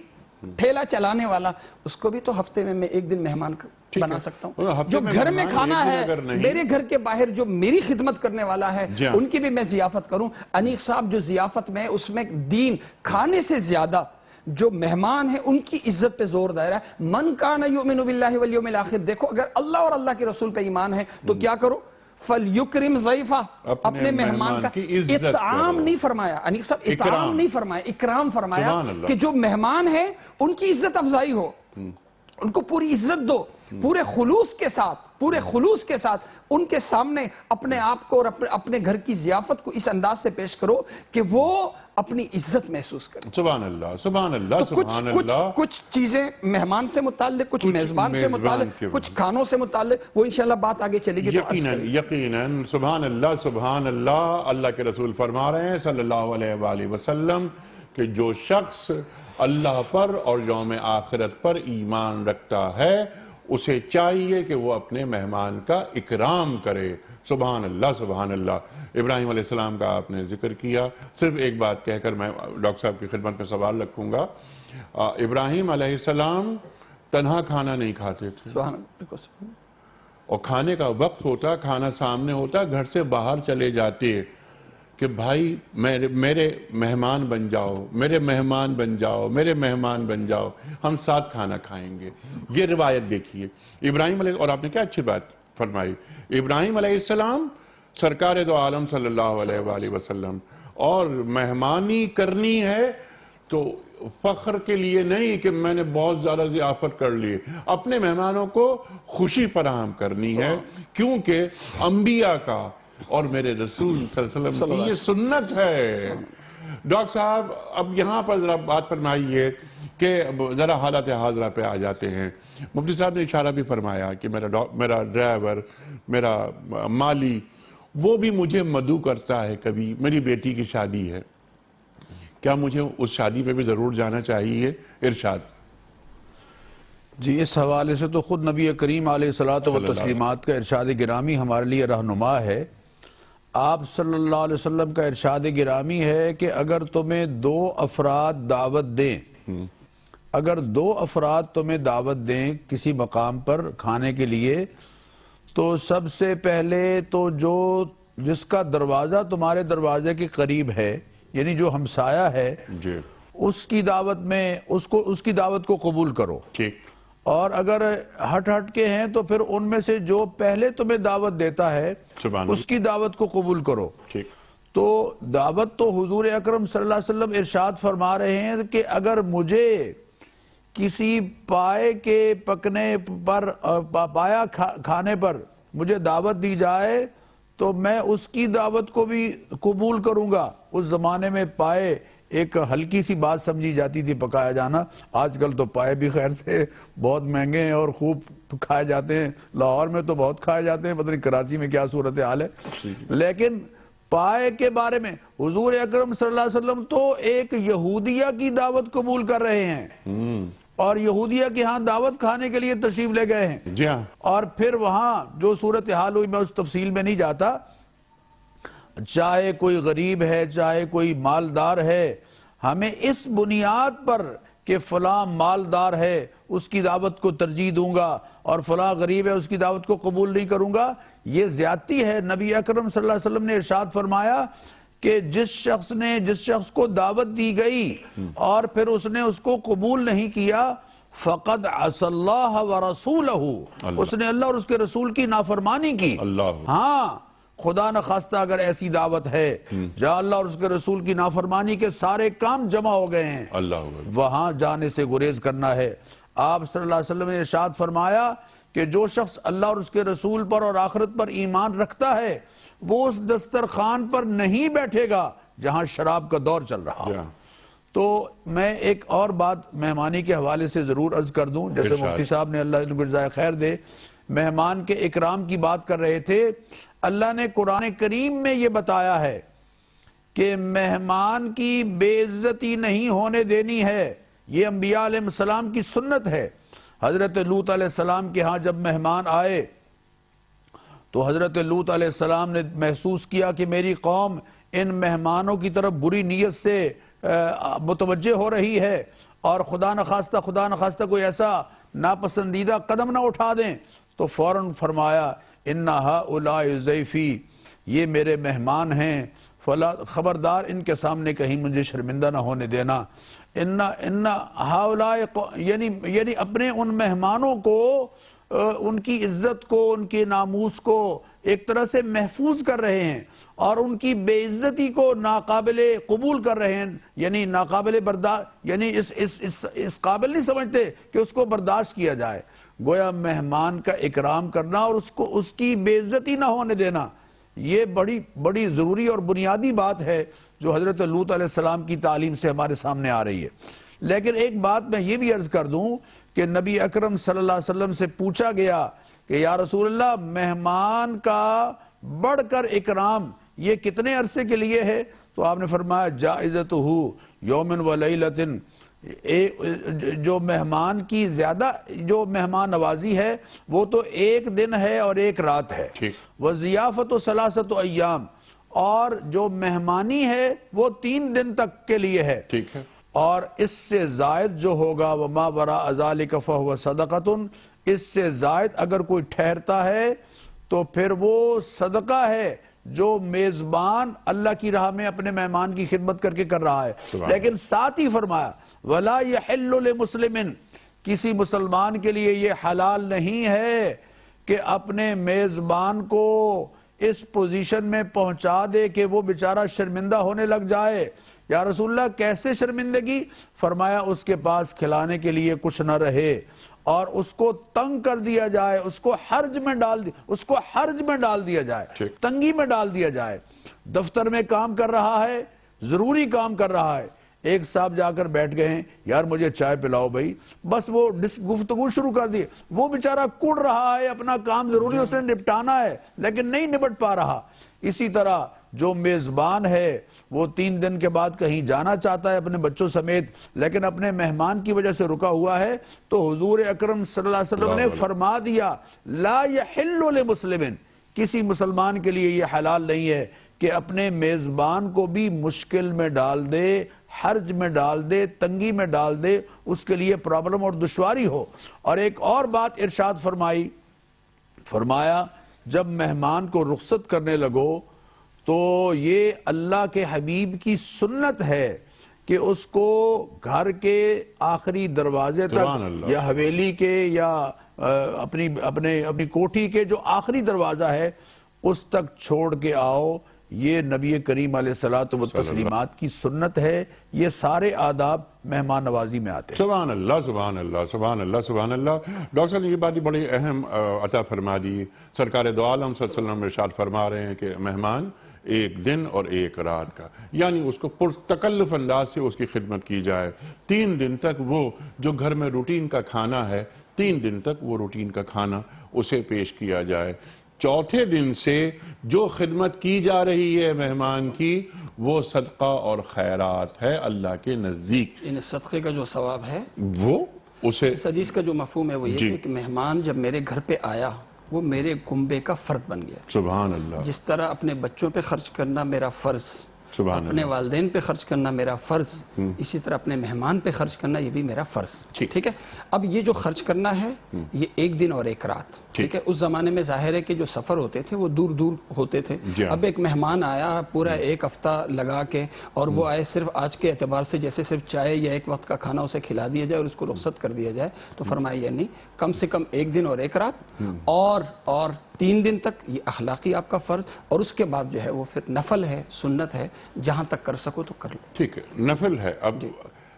ٹھیلا چلانے والا، اس کو بھی تو ہفتے میں ایک دن مہمان بنا سکتا ہوں. جو گھر میں کھانا ہے، میرے گھر کے باہر جو میری خدمت کرنے والا ہے ان کی بھی میں ضیافت کروں. انیق صاحب جو ضیافت میں اس میں دین کھانے سے زیادہ جو مہمان ہیں ان کی عزت پہ زور دائرہ ہے. من کان یؤمن باللہ والیوم الاخر. دیکھو اگر اللہ اور اللہ کے رسول پہ ایمان ہے تو کیا کرو؟ فَلْيُكْرِمْ ضَيْفَهُ, اپنے مہمان کا کی عزت اطعام کرو. نہیں فرمایا, انیق صاحب اطعام اکرام. نہیں فرمایا, اکرام فرمایا سبحان اللہ. کہ جو مہمان ہیں ان کی عزت افزائی ہو, ان کو پوری عزت دو, پورے خلوص کے ساتھ ان کے سامنے اپنے آپ کو اور اپنے گھر کی ضیافت کو اس انداز سے پیش کرو کہ وہ اپنی عزت محسوس کریں. سبحان اللہ, سبحان اللہ, تو سبحان اللہ. کچھ چیزیں مہمان سے متعلق, کچھ میزبان سے متعلق, کچھ کھانوں سے متعلق, وہ انشاءاللہ بات آگے چلے گی تو عرض کریں. یقیناً سبحان اللہ, سبحان اللہ. اللہ کے رسول فرما رہے ہیں صلی اللہ علیہ وآلہ وسلم کہ جو شخص اللہ پر اور یوم آخرت پر ایمان رکھتا ہے اسے چاہیے کہ وہ اپنے مہمان کا اکرام کرے. سبحان اللہ, سبحان اللہ. ابراہیم علیہ السلام کا آپ نے ذکر کیا. صرف ایک بات کہہ کر میں ڈاکٹر صاحب کی خدمت میں سوال رکھوں گا. ابراہیم علیہ السلام تنہا کھانا نہیں کھاتے تھے, سبحان اللہ. اور کھانے کا وقت ہوتا, کھانا سامنے ہوتا, گھر سے باہر چلے جاتے کہ بھائی میرے مہمان بن جاؤ, میرے مہمان بن جاؤ, میرے مہمان بن جاؤ, ہم ساتھ کھانا کھائیں گے. یہ روایت دیکھیے ابراہیم علیہ, اور آپ نے کیا اچھی بات فرمائی, ابراہیم علیہ السلام سرکار دو عالم صلی اللہ علیہ وآلہ وسلم, اور مہمانی کرنی ہے تو فخر کے لیے نہیں کہ میں نے بہت زیادہ ضیافت کر لی, اپنے مہمانوں کو خوشی فراہم کرنی ہے, کیونکہ انبیاء کا اور میرے رسول صلی اللہ علیہ وسلم کی یہ سنت ہے. ڈاکٹر صاحب اب یہاں پر ذرا بات فرمائیے کہ ذرا حالت حاضرہ پہ آ جاتے ہیں. مفتی صاحب نے اشارہ بھی فرمایا کہ میرا ڈرائیور, میرا مالی, وہ بھی مجھے مدعو کرتا ہے کبھی, میری بیٹی کی شادی ہے, کیا مجھے اس شادی پہ بھی ضرور جانا چاہیے؟ ارشاد. جی اس حوالے سے تو خود نبی کریم علیہ الصلوۃ والتسلیمات کا ارشاد گرامی ہمارے لیے رہنما ہے. آپ صلی اللہ علیہ وسلم کا ارشاد گرامی ہے کہ اگر تمہیں 2 افراد دعوت دیں, اگر 2 افراد تمہیں دعوت دیں کسی مقام پر کھانے کے لیے, تو سب سے پہلے تو جس کا دروازہ تمہارے دروازے کے قریب ہے, یعنی جو ہمسایہ ہے, جی, اس کی دعوت میں اس کی دعوت کو قبول کرو. ٹھیک. اور اگر ہٹ کے ہیں تو پھر ان میں سے جو پہلے تمہیں دعوت دیتا ہے اس کی دعوت کو قبول کرو. ٹھیک. تو دعوت تو حضور اکرم صلی اللہ علیہ وسلم ارشاد فرما رہے ہیں کہ اگر مجھے کسی پائے کے پکنے پر, پایا کھانے پر مجھے دعوت دی جائے تو میں اس کی دعوت کو بھی قبول کروں گا. اس زمانے میں پائے ایک ہلکی سی بات سمجھی جاتی تھی پکایا جانا, آج کل تو پائے بھی خیر سے بہت مہنگے ہیں اور خوب کھائے جاتے ہیں. لاہور میں تو بہت کھائے جاتے ہیں, پتہ نہیں کراچی میں کیا صورتحال ہے. لیکن پائے کے بارے میں حضور اکرم صلی اللہ علیہ وسلم تو ایک یہودیہ کی دعوت قبول کر رہے ہیں, اور یہودیہ کے ہاں دعوت کھانے کے لیے تشریف لے گئے ہیں. جی ہاں. اور پھر وہاں جو صورتحال ہوئی میں اس تفصیل میں نہیں جاتا, چاہے کوئی غریب ہے چاہے کوئی مالدار ہے, ہمیں اس بنیاد پر کہ فلاں مالدار ہے اس کی دعوت کو ترجیح دوں گا اور فلاں غریب ہے اس کی دعوت کو قبول نہیں کروں گا, یہ زیادتی ہے. نبی اکرم صلی اللہ علیہ وسلم نے ارشاد فرمایا کہ جس شخص کو دعوت دی گئی اور پھر اس نے اس کو قبول نہیں کیا, فقد عصى اللہ ورسولہ, اس نے اللہ اور اس کے رسول کی نافرمانی کی. ہاں, خدا نخواستہ اگر ایسی دعوت ہے جہاں اللہ اور اس کے رسول کی نافرمانی کے سارے کام جمع ہو گئے ہیں, وہاں جانے سے گریز کرنا ہے. آپ صلی اللہ علیہ وسلم نے ارشاد فرمایا کہ جو شخص اللہ اور اس کے رسول پر اور آخرت پر ایمان رکھتا ہے وہ اس دسترخوان پر نہیں بیٹھے گا جہاں شراب کا دور چل رہا. تو میں ایک اور بات مہمانی کے حوالے سے ضرور عرض کر دوں, جیسے مفتی صاحب نے اللہ ان کو جزائے خیر دے مہمان کے اکرام کی بات کر رہے تھے. اللہ نے قرآن کریم میں یہ بتایا ہے کہ مہمان کی بے عزتی نہیں ہونے دینی ہے, یہ انبیاء علیہ السلام کی سنت ہے. حضرت لوط علیہ السلام کے ہاں جب مہمان آئے تو حضرت لوط علیہ السلام نے محسوس کیا کہ میری قوم ان مہمانوں کی طرف بری نیت سے متوجہ ہو رہی ہے اور خدا نخواستہ کوئی ایسا ناپسندیدہ قدم نہ اٹھا دیں, تو فوراً فرمایا اِنَّ هَؤُلَاءِ ضَيْفِي, یہ میرے مہمان ہیں, خبردار ان کے سامنے کہیں مجھے شرمندہ نہ ہونے دینا. اِنَّ هَؤُلَاءِ یعنی اپنے ان مہمانوں کو, ان کی عزت کو, ان کے ناموس کو ایک طرح سے محفوظ کر رہے ہیں اور ان کی بے عزتی کو ناقابل قبول کر رہے ہیں، یعنی ناقابل برداشت، یعنی اس قابل نہیں سمجھتے کہ اس کو برداشت کیا جائے۔ گویا مہمان کا اکرام کرنا اور اس کی بے عزتی نہ ہونے دینا، یہ بڑی ضروری اور بنیادی بات ہے جو حضرت لوط علیہ السلام کی تعلیم سے ہمارے سامنے آ رہی ہے۔ لیکن ایک بات میں یہ بھی عرض کر دوں کہ نبی اکرم صلی اللہ علیہ وسلم سے پوچھا گیا کہ یا رسول اللہ، مہمان کا بڑھ کر اکرام یہ کتنے عرصے کے لیے ہے؟ تو آپ نے فرمایا جائزتہ یومن و لیلتن، جو مہمان کی زیادہ جو مہمان نوازی ہے وہ تو ایک دن ہے اور ایک رات ہے، وضیافت ثلاثۃ ایام، اور جو مہمانی ہے وہ 3 دن تک کے لیے ہے، ٹھیک ہے، اور اس سے زائد جو ہوگا وما وراء ذلک فہو صدقۃ، اس سے زائد اگر کوئی ٹھہرتا ہے تو پھر وہ صدقہ ہے جو میزبان اللہ کی راہ میں اپنے مہمان کی خدمت کر کے کر رہا ہے۔ لیکن ساتھ ہی فرمایا وَلَا يَحِلُّ لِمُسْلِمٍ، کسی مسلمان کے لیے یہ حلال نہیں ہے کہ اپنے میزبان کو اس پوزیشن میں پہنچا دے کہ وہ بیچارہ شرمندہ ہونے لگ جائے۔ یا رسول اللہ کیسے شرمندگی؟ فرمایا اس کے پاس کھلانے کے لیے کچھ نہ رہے اور اس کو تنگ کر دیا جائے، اس کو حرج میں ڈال دیا جائے، تنگی میں ڈال دیا جائے۔ دفتر میں کام کر رہا ہے، ضروری کام کر رہا ہے، ایک صاحب جا کر بیٹھ گئے ہیں، یار مجھے چائے پلاؤ بھائی، بس وہ گفتگو شروع کر دی، وہ بیچارہ کڑ رہا ہے، اپنا کام ضروری اس نے نپٹانا ہے لیکن نہیں نپٹ پا رہا۔ اسی طرح جو میزبان ہے وہ 3 دن کے بعد کہیں جانا چاہتا ہے اپنے بچوں سمیت، لیکن اپنے مہمان کی وجہ سے رکا ہوا ہے، تو حضور اکرم صلی اللہ علیہ وسلم نے فرما دیا لا یحل لمسلم، کسی مسلمان کے لیے یہ حلال نہیں ہے کہ اپنے میزبان کو بھی مشکل میں ڈال دے، حرج میں ڈال دے، تنگی میں ڈال دے، اس کے لیے پرابلم اور دشواری ہو۔ اور ایک اور بات ارشاد فرمایا جب مہمان کو رخصت کرنے لگو تو یہ اللہ کے حبیب کی سنت ہے کہ اس کو گھر کے آخری دروازے تک یا حویلی کے یا اپنی کوٹھی کے جو آخری دروازہ ہے اس تک چھوڑ کے آؤ۔ یہ نبی کریم علیہ الصلوۃ والتسلیمات کی سنت ہے، یہ سارے آداب مہمان نوازی میں آتے ہیں۔ سبحان اللہ، سبحان اللہ، سبحان اللہ، سبحان اللہ۔ ڈاکٹر صاحب نے یہ بات بڑی اہم عطا فرما دی۔ سرکار دو عالم صلی اللہ علیہ وسلم ارشاد فرما رہے ہیں کہ مہمان 1 دن اور 1 رات کا، یعنی اس کو پرتکلف انداز سے اس کی خدمت کی جائے۔ 3 دن تک وہ جو گھر میں روٹین کا کھانا ہے، 3 دن تک وہ روٹین کا کھانا اسے پیش کیا جائے۔ 4تھے دن سے جو خدمت کی جا رہی ہے مہمان کی وہ صدقہ اور خیرات ہے اللہ کے نزدیک، ان صدقے کا جو ثواب ہے وہ اسے، اس حدیث کا جو مفہوم ہے وہ یہ کہ مہمان جب میرے گھر پہ آیا وہ میرے کنبے کا فرد بن گیا۔ سبحان اللہ، جس طرح اپنے بچوں پہ خرچ کرنا میرا فرض، اپنے والدین پہ خرچ کرنا میرا فرض، اسی طرح اپنے مہمان پہ خرچ کرنا یہ بھی میرا فرض، ٹھیک ہے۔ اب یہ جو خرچ کرنا ہے یہ 1 دن اور 1 رات، ٹھیک ہے۔ اس زمانے میں ظاہر ہے کہ جو سفر ہوتے تھے وہ دور دور ہوتے تھے۔ اب ایک مہمان آیا پورا 1 ہفتہ لگا کے اور وہ آئے صرف آج کے اعتبار سے جیسے صرف چائے یا 1 وقت کا کھانا اسے کھلا دیا جائے اور اس کو رخصت کر دیا جائے، تو فرمایا یہ نہیں، کم سے کم 1 دن اور 1 رات اور 3 دن تک یہ اخلاقی آپ کا فرض، اور اس کے بعد جو ہے وہ پھر نفل ہے، سنت ہے، جہاں تک کر سکو تو کر لو، ٹھیک ہے، نفل ہے۔ اب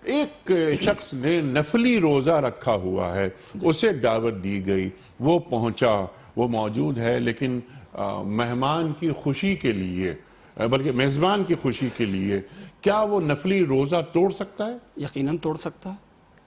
ایک شخص نے نفلی روزہ رکھا ہوا ہے، اسے دعوت دی گئی، وہ پہنچا، وہ موجود ہے، لیکن مہمان کی خوشی کے لیے، بلکہ میزبان کی خوشی کے لیے کیا وہ نفلی روزہ توڑ سکتا ہے؟ یقیناً توڑ سکتا ہے۔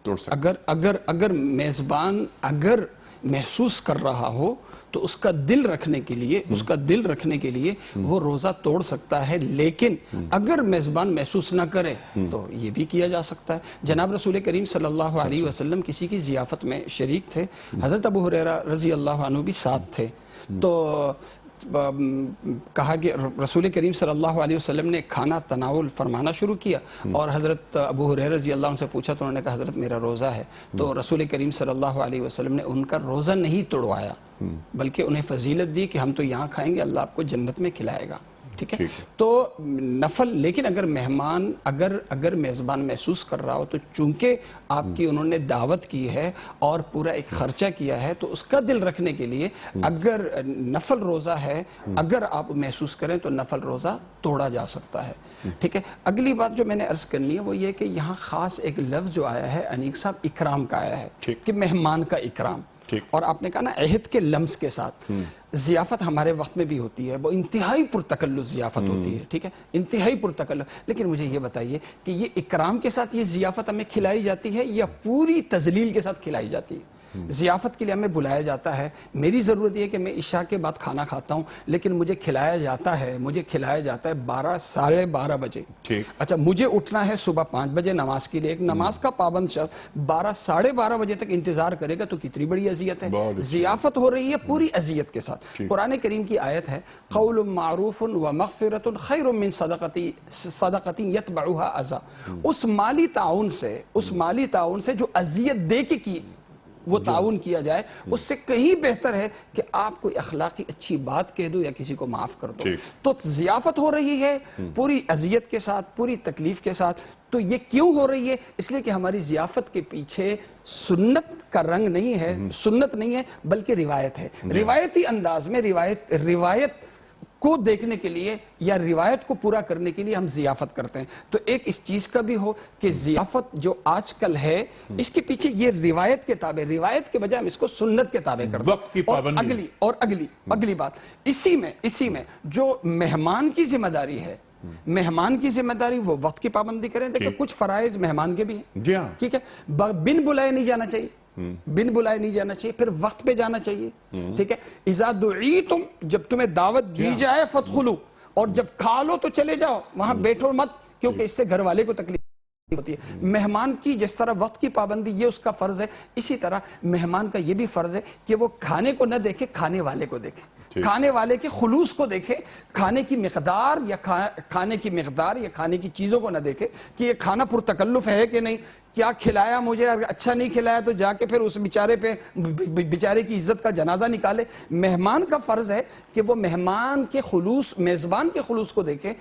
توڑ سکتا ہے۔ اگر میزبان اگر محسوس کر رہا ہو تو اس کا دل رکھنے کے لیے وہ روزہ توڑ سکتا ہے، لیکن اگر میزبان محسوس نہ کرے تو یہ بھی کیا جا سکتا ہے۔ جناب رسول کریم صلی اللہ علیہ وسلم کسی کی ضیافت میں شریک تھے، حضرت ابو ہریرہ رضی اللہ عنہ بھی ساتھ تھے، تو کہا کہ رسول کریم صلی اللہ علیہ وسلم نے کھانا تناول فرمانا شروع کیا اور حضرت ابو ہریرہ رضی اللہ عنہ سے پوچھا تو انہوں نے کہا حضرت میرا روزہ ہے، تو رسول کریم صلی اللہ علیہ وسلم نے ان کا روزہ نہیں توڑوایا بلکہ انہیں فضیلت دی کہ ہم تو یہاں کھائیں گے، اللہ آپ کو جنت میں کھلائے گا۔ ٹھیک ہے. تو نفل, لیکن اگر مہمان اگر میزبان محسوس کر رہا ہو تو چونکہ آپ کی انہوں نے دعوت کی ہے اور پورا ایک خرچہ کیا ہے, تو اس کا دل رکھنے کے لیے اگر نفل روزہ ہے, اگر آپ محسوس کریں تو نفل روزہ توڑا جا سکتا ہے. ٹھیک ہے. اگلی بات جو میں نے عرض کرنی ہے وہ یہ کہ یہاں خاص ایک لفظ جو آیا ہے انیق صاحب, اکرام کا آیا ہے کہ مہمان کا اکرام. اور آپ نے کہا نا عہد کے لمس کے ساتھ, ضیافت ہمارے وقت میں بھی ہوتی ہے, وہ انتہائی پرتکلف ضیافت ہوتی ہے. ٹھیک ہے, انتہائی پرتکلف. لیکن مجھے یہ بتائیے کہ یہ اکرام کے ساتھ یہ ضیافت ہمیں کھلائی جاتی ہے یا پوری تذلیل کے ساتھ کھلائی جاتی ہے؟ ضیافت کے لیے ہمیں بلایا جاتا ہے. میری ضرورت یہ ہے کہ میں عشاء کے بعد کھانا کھاتا ہوں, لیکن مجھے کھلایا جاتا ہے 12 ساڑھے 12 بجے. اچھا, مجھے اٹھنا ہے صبح 5 بجے نماز کے لیے. ایک نماز کا پابند شخص 12 ساڑھے 12 بجے تک انتظار کرے گا تو کتنی بڑی اذیت ہے. ضیافت ہو رہی ہے پوری اذیت کے ساتھ. قرآن کریم کی آیت ہے قول معروف و مغفرۃ خیر من صدقۃ یتبعها اذی. اس مالی تعاون سے جو اذیت دے کے کی وہ تعاون کیا جائے, اس سے کہیں بہتر ہے کہ آپ کوئی اخلاقی اچھی بات کہہ دو یا کسی کو معاف کر دو. تو ضیافت ہو رہی ہے پوری اذیت کے ساتھ, پوری تکلیف کے ساتھ. تو یہ کیوں ہو رہی ہے؟ اس لیے کہ ہماری ضیافت کے پیچھے سنت کا رنگ نہیں ہے, سنت نہیں ہے, بلکہ روایت ہے. روایتی انداز میں روایت کو دیکھنے کے لیے یا روایت کو پورا کرنے کے لیے ہم ضیافت کرتے ہیں. تو ایک اس چیز کا بھی ہو کہ ضیافت جو آج کل ہے اس کے پیچھے یہ روایت کے تابع, روایت کے بجائے ہم اس کو سنت کے تابع کرتے ہیں. وقت کی پابندی. اور اگلی بات اسی میں جو مہمان کی ذمہ داری ہے, مہمان کی ذمہ داری وہ وقت کی پابندی کریں. دیکھیں کچھ فرائض مہمان کے بھی ہیں. جی ہاں, ٹھیک ہے, بن بلائے نہیں جانا چاہیے, بن بلائے نہیں جانا چاہیے, پھر وقت پہ جانا چاہیے. ٹھیک ہے, اذا دعیتم, جب تمہیں دعوت دی جائے فادخلوا, اور جب کھا لو تو چلے جاؤ, وہاں بیٹھو مت, کیونکہ اس سے گھر والے کو تکلیف ہوتی ہے. مہمان کی جس طرح وقت کی پابندی یہ اس کا فرض ہے, اسی طرح مہمان کا یہ بھی فرض ہے کہ وہ کھانے کو نہ دیکھے, کھانے والے کو دیکھے, کھانے والے کے خلوص کو دیکھے, کھانے کی مقدار یا کھانے کی چیزوں کو نہ دیکھے کہ یہ کھانا پرتکلف ہے کہ نہیں, کیا کھلایا مجھے, اگر اچھا نہیں کھلایا تو جا کے پھر اس بیچارے کی عزت کا جنازہ نکالے. مہمان کا فرض ہے کہ وہ میزبان کے خلوص کو دیکھے,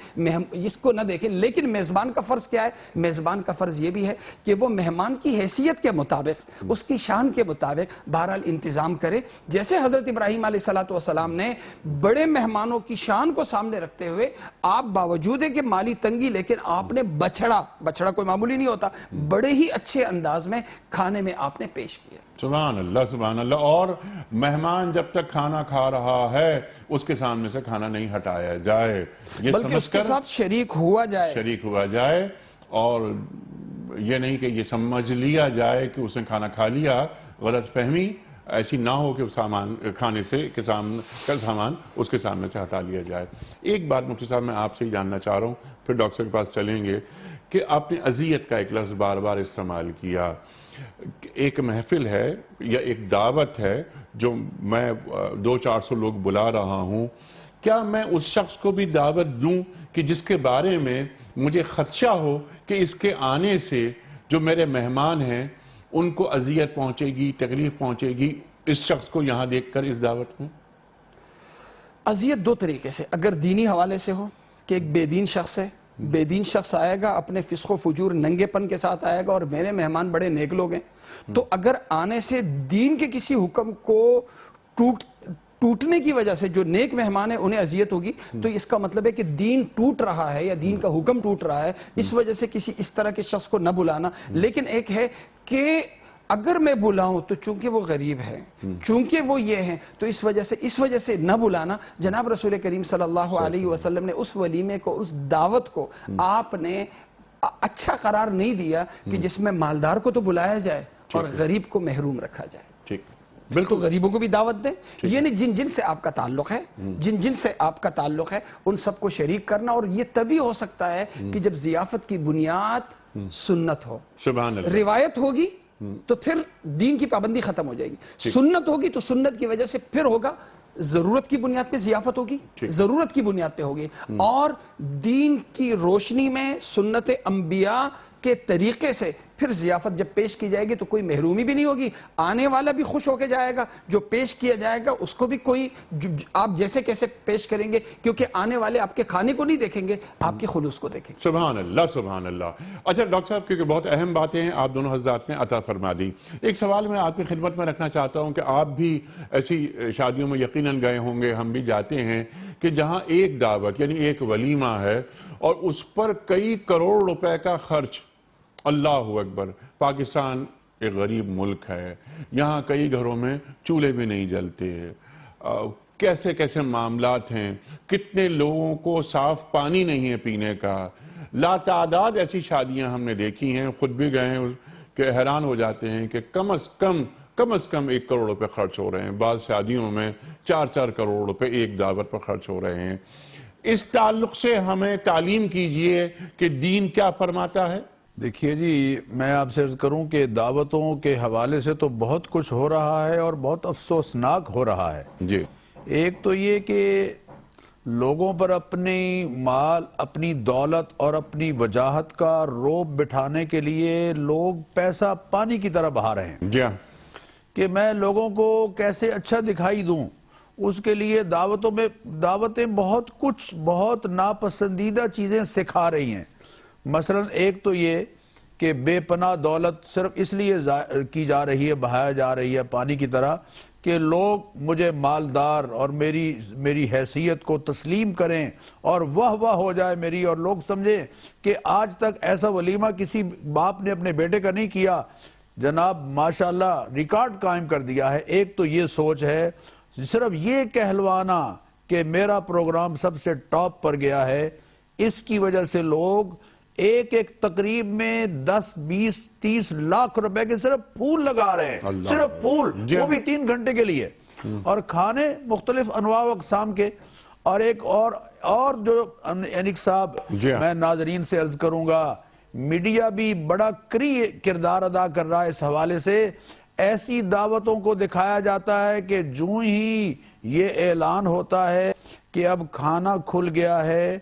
اس کو نہ دیکھے. لیکن میزبان کا فرض کیا ہے؟ میزبان کا فرض یہ بھی ہے کہ وہ مہمان کی حیثیت کے مطابق, اس کی شان کے مطابق بہرحال انتظام کرے. جیسے حضرت ابراہیم علیہ السلام نے بڑے مہمانوں کی شان کو سامنے رکھتے ہوئے, آپ باوجود ہے کہ مالی تنگی, لیکن آپ نے بچڑا کوئی معمولی نہیں ہوتا, بڑے ہی اچھے انداز میں کھانے میں آپ نے پیش کیا. سبحان اللہ, سبحان اللہ. اور مہمان جب تک کھانا کھا رہا ہے اس کے سامنے سے کھانا نہیں ہٹایا جائے, یہ بلکہ اس کے ساتھ شریک ہوا جائے, اور یہ نہیں کہ یہ سمجھ لیا جائے کہ اس نے کھانا کھا لیا. غلط فہمی ایسی نہ ہو کہ کھانے سے سامان اس کے سامنے سے ہٹا لیا جائے. ایک بات مفتی صاحب میں آپ سے ہی جاننا چاہ رہا ہوں, پھر ڈاکٹر کے پاس چلیں گے, کہ آپ نے اذیت کا ایک لفظ بار بار استعمال کیا. ایک محفل ہے یا ایک دعوت ہے جو میں 200-400 لوگ بلا رہا ہوں, کیا میں اس شخص کو بھی دعوت دوں کہ جس کے بارے میں مجھے خدشہ ہو کہ اس کے آنے سے جو میرے مہمان ہیں ان کو اذیت پہنچے گی, تکلیف پہنچے گی, اس شخص کو یہاں دیکھ کر اس دعوت میں؟ اذیت دو طریقے سے, اگر دینی حوالے سے ہو کہ ایک بے دین شخص ہے, بے دین شخص آئے گا اپنے فسق و فجور ننگے پن کے ساتھ آئے گا, اور میرے مہمان بڑے نیک لوگ ہیں, تو اگر آنے سے دین کے کسی حکم کو ٹوٹنے کی وجہ سے جو نیک مہمان ہیں انہیں اذیت ہوگی, تو اس کا مطلب ہے کہ دین ٹوٹ رہا ہے یا دین کا حکم ٹوٹ رہا ہے, اس وجہ سے کسی اس طرح کے شخص کو نہ بلانا. لیکن ایک ہے کہ اگر میں بلاؤں تو چونکہ وہ غریب ہے, چونکہ وہ یہ ہیں, تو اس وجہ سے نہ بلانا. جناب رسول کریم صلی اللہ علیہ وسلم نے اس ولیمے کو, اس دعوت کو آپ نے اچھا قرار نہیں دیا کہ جس میں مالدار کو تو بلایا جائے اور غریب کو محروم رکھا جائے. ٹھیک, بالکل غریبوں کو بھی دعوت دیں, یعنی جن سے آپ کا تعلق ہے, جن سے آپ کا تعلق ہے ان سب کو شریک کرنا. اور یہ تبھی ہو سکتا ہے کہ جب ضیافت کی بنیاد سنت ہو. سبحان اللہ. روایت ہوگی تو پھر دین کی پابندی ختم ہو جائے گی, سنت ہوگی تو سنت کی وجہ سے پھر ہوگا, ضرورت کی بنیاد پہ ضیافت ہوگی, ضرورت کی بنیاد پہ ہوگی, اور دین کی روشنی میں سنت انبیاء کے طریقے سے پھر ضیافت جب پیش کی جائے گی تو کوئی محرومی بھی نہیں ہوگی, آنے والا بھی خوش ہو کے جائے گا, جو پیش کیا جائے گا اس کو بھی کوئی آپ جیسے کیسے پیش کریں گے, کیونکہ آنے والے آپ کے کھانے کو نہیں دیکھیں گے, آپ کے خلوص کو دیکھیں گے. سبحان اللہ سبحان اللہ. اچھا ڈاکٹر صاحب, کیونکہ بہت اہم باتیں آپ دونوں حضرات نے عطا فرما دی, ایک سوال میں آپ کی خدمت میں رکھنا چاہتا ہوں کہ آپ بھی ایسی شادیوں میں یقیناً گئے ہوں گے, ہم بھی جاتے ہیں, کہ جہاں ایک دعوت یعنی ایک ولیمہ ہے اور اس پر کئی کروڑ روپے کا خرچ. اللہ اکبر. پاکستان ایک غریب ملک ہے, یہاں کئی گھروں میں چولہے بھی نہیں جلتے, کیسے کیسے معاملات ہیں, کتنے لوگوں کو صاف پانی نہیں ہے پینے کا, لا تعداد ایسی شادیاں ہم نے دیکھی ہیں, خود بھی گئے ہیں, کہ حیران ہو جاتے ہیں کہ کم از کم 1 کروڑ روپے خرچ ہو رہے ہیں, بعض شادیوں میں 4 کروڑ روپے ایک دعوت پر خرچ ہو رہے ہیں. اس تعلق سے ہمیں تعلیم کیجئے کہ دین کیا فرماتا ہے. دیکھیے جی, میں آپ سے عرض کروں کہ دعوتوں کے حوالے سے تو بہت کچھ ہو رہا ہے اور بہت افسوسناک ہو رہا ہے. جی. ایک تو یہ کہ لوگوں پر اپنی مال, اپنی دولت اور اپنی وجاہت کا روب بٹھانے کے لیے لوگ پیسہ پانی کی طرح بہا رہے ہیں. جی. کہ میں لوگوں کو کیسے اچھا دکھائی دوں, اس کے لیے دعوتیں بہت ناپسندیدہ چیزیں سکھا رہی ہیں. مثلا ایک تو یہ کہ بے پناہ دولت صرف اس لیے کی جا رہی ہے, بہایا جا رہی ہے پانی کی طرح, کہ لوگ مجھے مالدار اور میری حیثیت کو تسلیم کریں اور واہ ہو جائے میری, اور لوگ سمجھیں کہ آج تک ایسا ولیمہ کسی باپ نے اپنے بیٹے کا نہیں کیا. جناب ماشاءاللہ ریکارڈ قائم کر دیا ہے. ایک تو یہ سوچ ہے, صرف یہ کہلوانا کہ میرا پروگرام سب سے ٹاپ پر گیا ہے, اس کی وجہ سے لوگ ایک تقریب میں 10 20 30 لاکھ روپے کے صرف پھول لگا رہے ہیں. صرف پھول, وہ بھی 3 گھنٹے کے لیے, اور کھانے مختلف انواع و اقسام کے. اور ایک اور جو انیک صاحب, میں ناظرین سے عرض کروں گا, میڈیا بھی بڑا کردار ادا کر رہا ہے اس حوالے سے. ایسی دعوتوں کو دکھایا جاتا ہے کہ جو ہی یہ اعلان ہوتا ہے کہ اب کھانا کھل گیا ہے,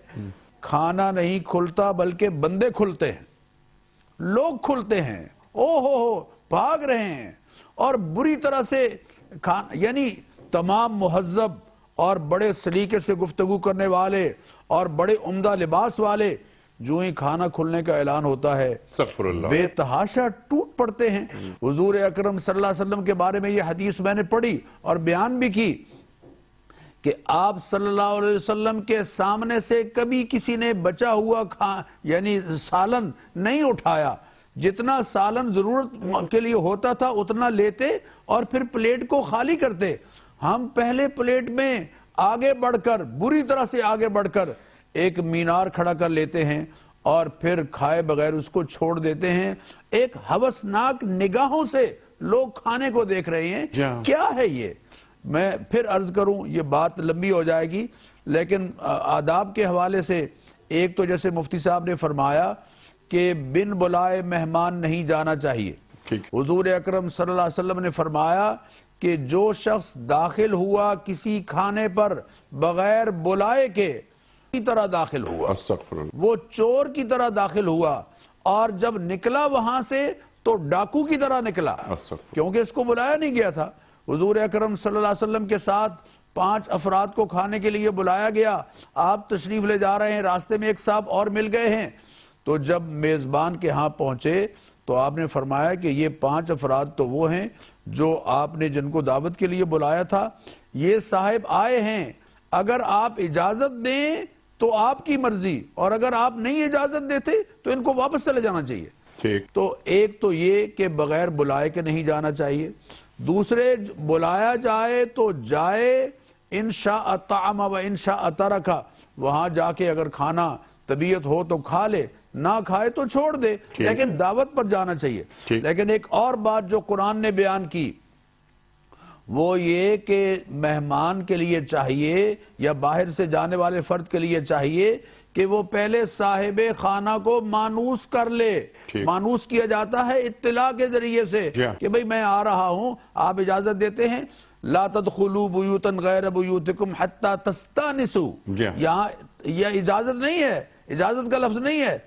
کھانا نہیں کھلتا بلکہ بندے کھلتے ہیں, لوگ کھلتے ہیں, ہو بھاگ رہے ہیں, اور بری طرح سے یعنی تمام مہذب اور بڑے سلیقے سے گفتگو کرنے والے اور بڑے عمدہ لباس والے جو ہی کھانا کھلنے کا اعلان ہوتا ہے بے تحاشا ٹوٹ پڑتے ہیں. حضور اکرم صلی اللہ علیہ وسلم کے بارے میں یہ حدیث میں نے پڑھی اور بیان بھی کی کہ آپ صلی اللہ علیہ وسلم کے سامنے سے کبھی کسی نے بچا ہوا یعنی سالن نہیں اٹھایا. جتنا سالن ضرورت کے لیے ہوتا تھا اتنا لیتے اور پھر پلیٹ کو خالی کرتے. ہم پہلے پلیٹ میں آگے بڑھ کر, بری طرح سے آگے بڑھ کر ایک مینار کھڑا کر لیتے ہیں اور پھر کھائے بغیر اس کو چھوڑ دیتے ہیں. ایک ہوسناک نگاہوں سے لوگ کھانے کو دیکھ رہے ہیں. کیا ہے یہ؟ میں پھر عرض کروں, یہ بات لمبی ہو جائے گی, لیکن آداب کے حوالے سے ایک تو جیسے مفتی صاحب نے فرمایا کہ بن بلائے مہمان نہیں جانا چاہیے. حضور اکرم صلی اللہ علیہ وسلم نے فرمایا کہ جو شخص داخل ہوا کسی کھانے پر بغیر بلائے کے کی طرح داخل ہوا, وہ چور کی طرح داخل ہوا, اور جب نکلا وہاں سے تو ڈاکو کی طرح نکلا, کیونکہ اس کو بلایا نہیں گیا تھا. حضور اکرم صلی اللہ علیہ وسلم کے ساتھ 5 افراد کو کھانے کے لیے بلایا گیا. آپ تشریف لے جا رہے ہیں, راستے میں ایک صاحب اور مل گئے ہیں, تو جب میزبان کے ہاں پہنچے تو آپ نے فرمایا کہ یہ 5 افراد تو وہ ہیں جو آپ نے جن کو دعوت کے لیے بلایا تھا, یہ صاحب آئے ہیں, اگر آپ اجازت دیں تو آپ کی مرضی, اور اگر آپ نہیں اجازت دیتے تو ان کو واپس چلے جانا چاہیے. تو ایک تو یہ کہ بغیر بلائے کے نہیں جانا چاہیے. دوسرے, بلایا جائے تو جائے, انشاء طعم و انشاء ترکا, وہاں جا کے اگر کھانا طبیعت ہو تو کھا لے, نہ کھائے تو چھوڑ دے, لیکن دعوت پر جانا چاہیے. لیکن ایک اور بات جو قرآن نے بیان کی وہ یہ کہ مہمان کے لیے چاہیے یا باہر سے جانے والے فرد کے لیے چاہیے کہ وہ پہلے صاحب خانہ کو مانوس کر لے. مانوس کیا جاتا ہے اطلاع کے ذریعے سے کہ بھئی میں آ رہا ہوں, آپ اجازت دیتے ہیں, لا تدخلوا بیوتا غیر بیوتکم حتی تستانسوا, یہاں یہ اجازت نہیں ہے, اجازت کا لفظ نہیں ہے.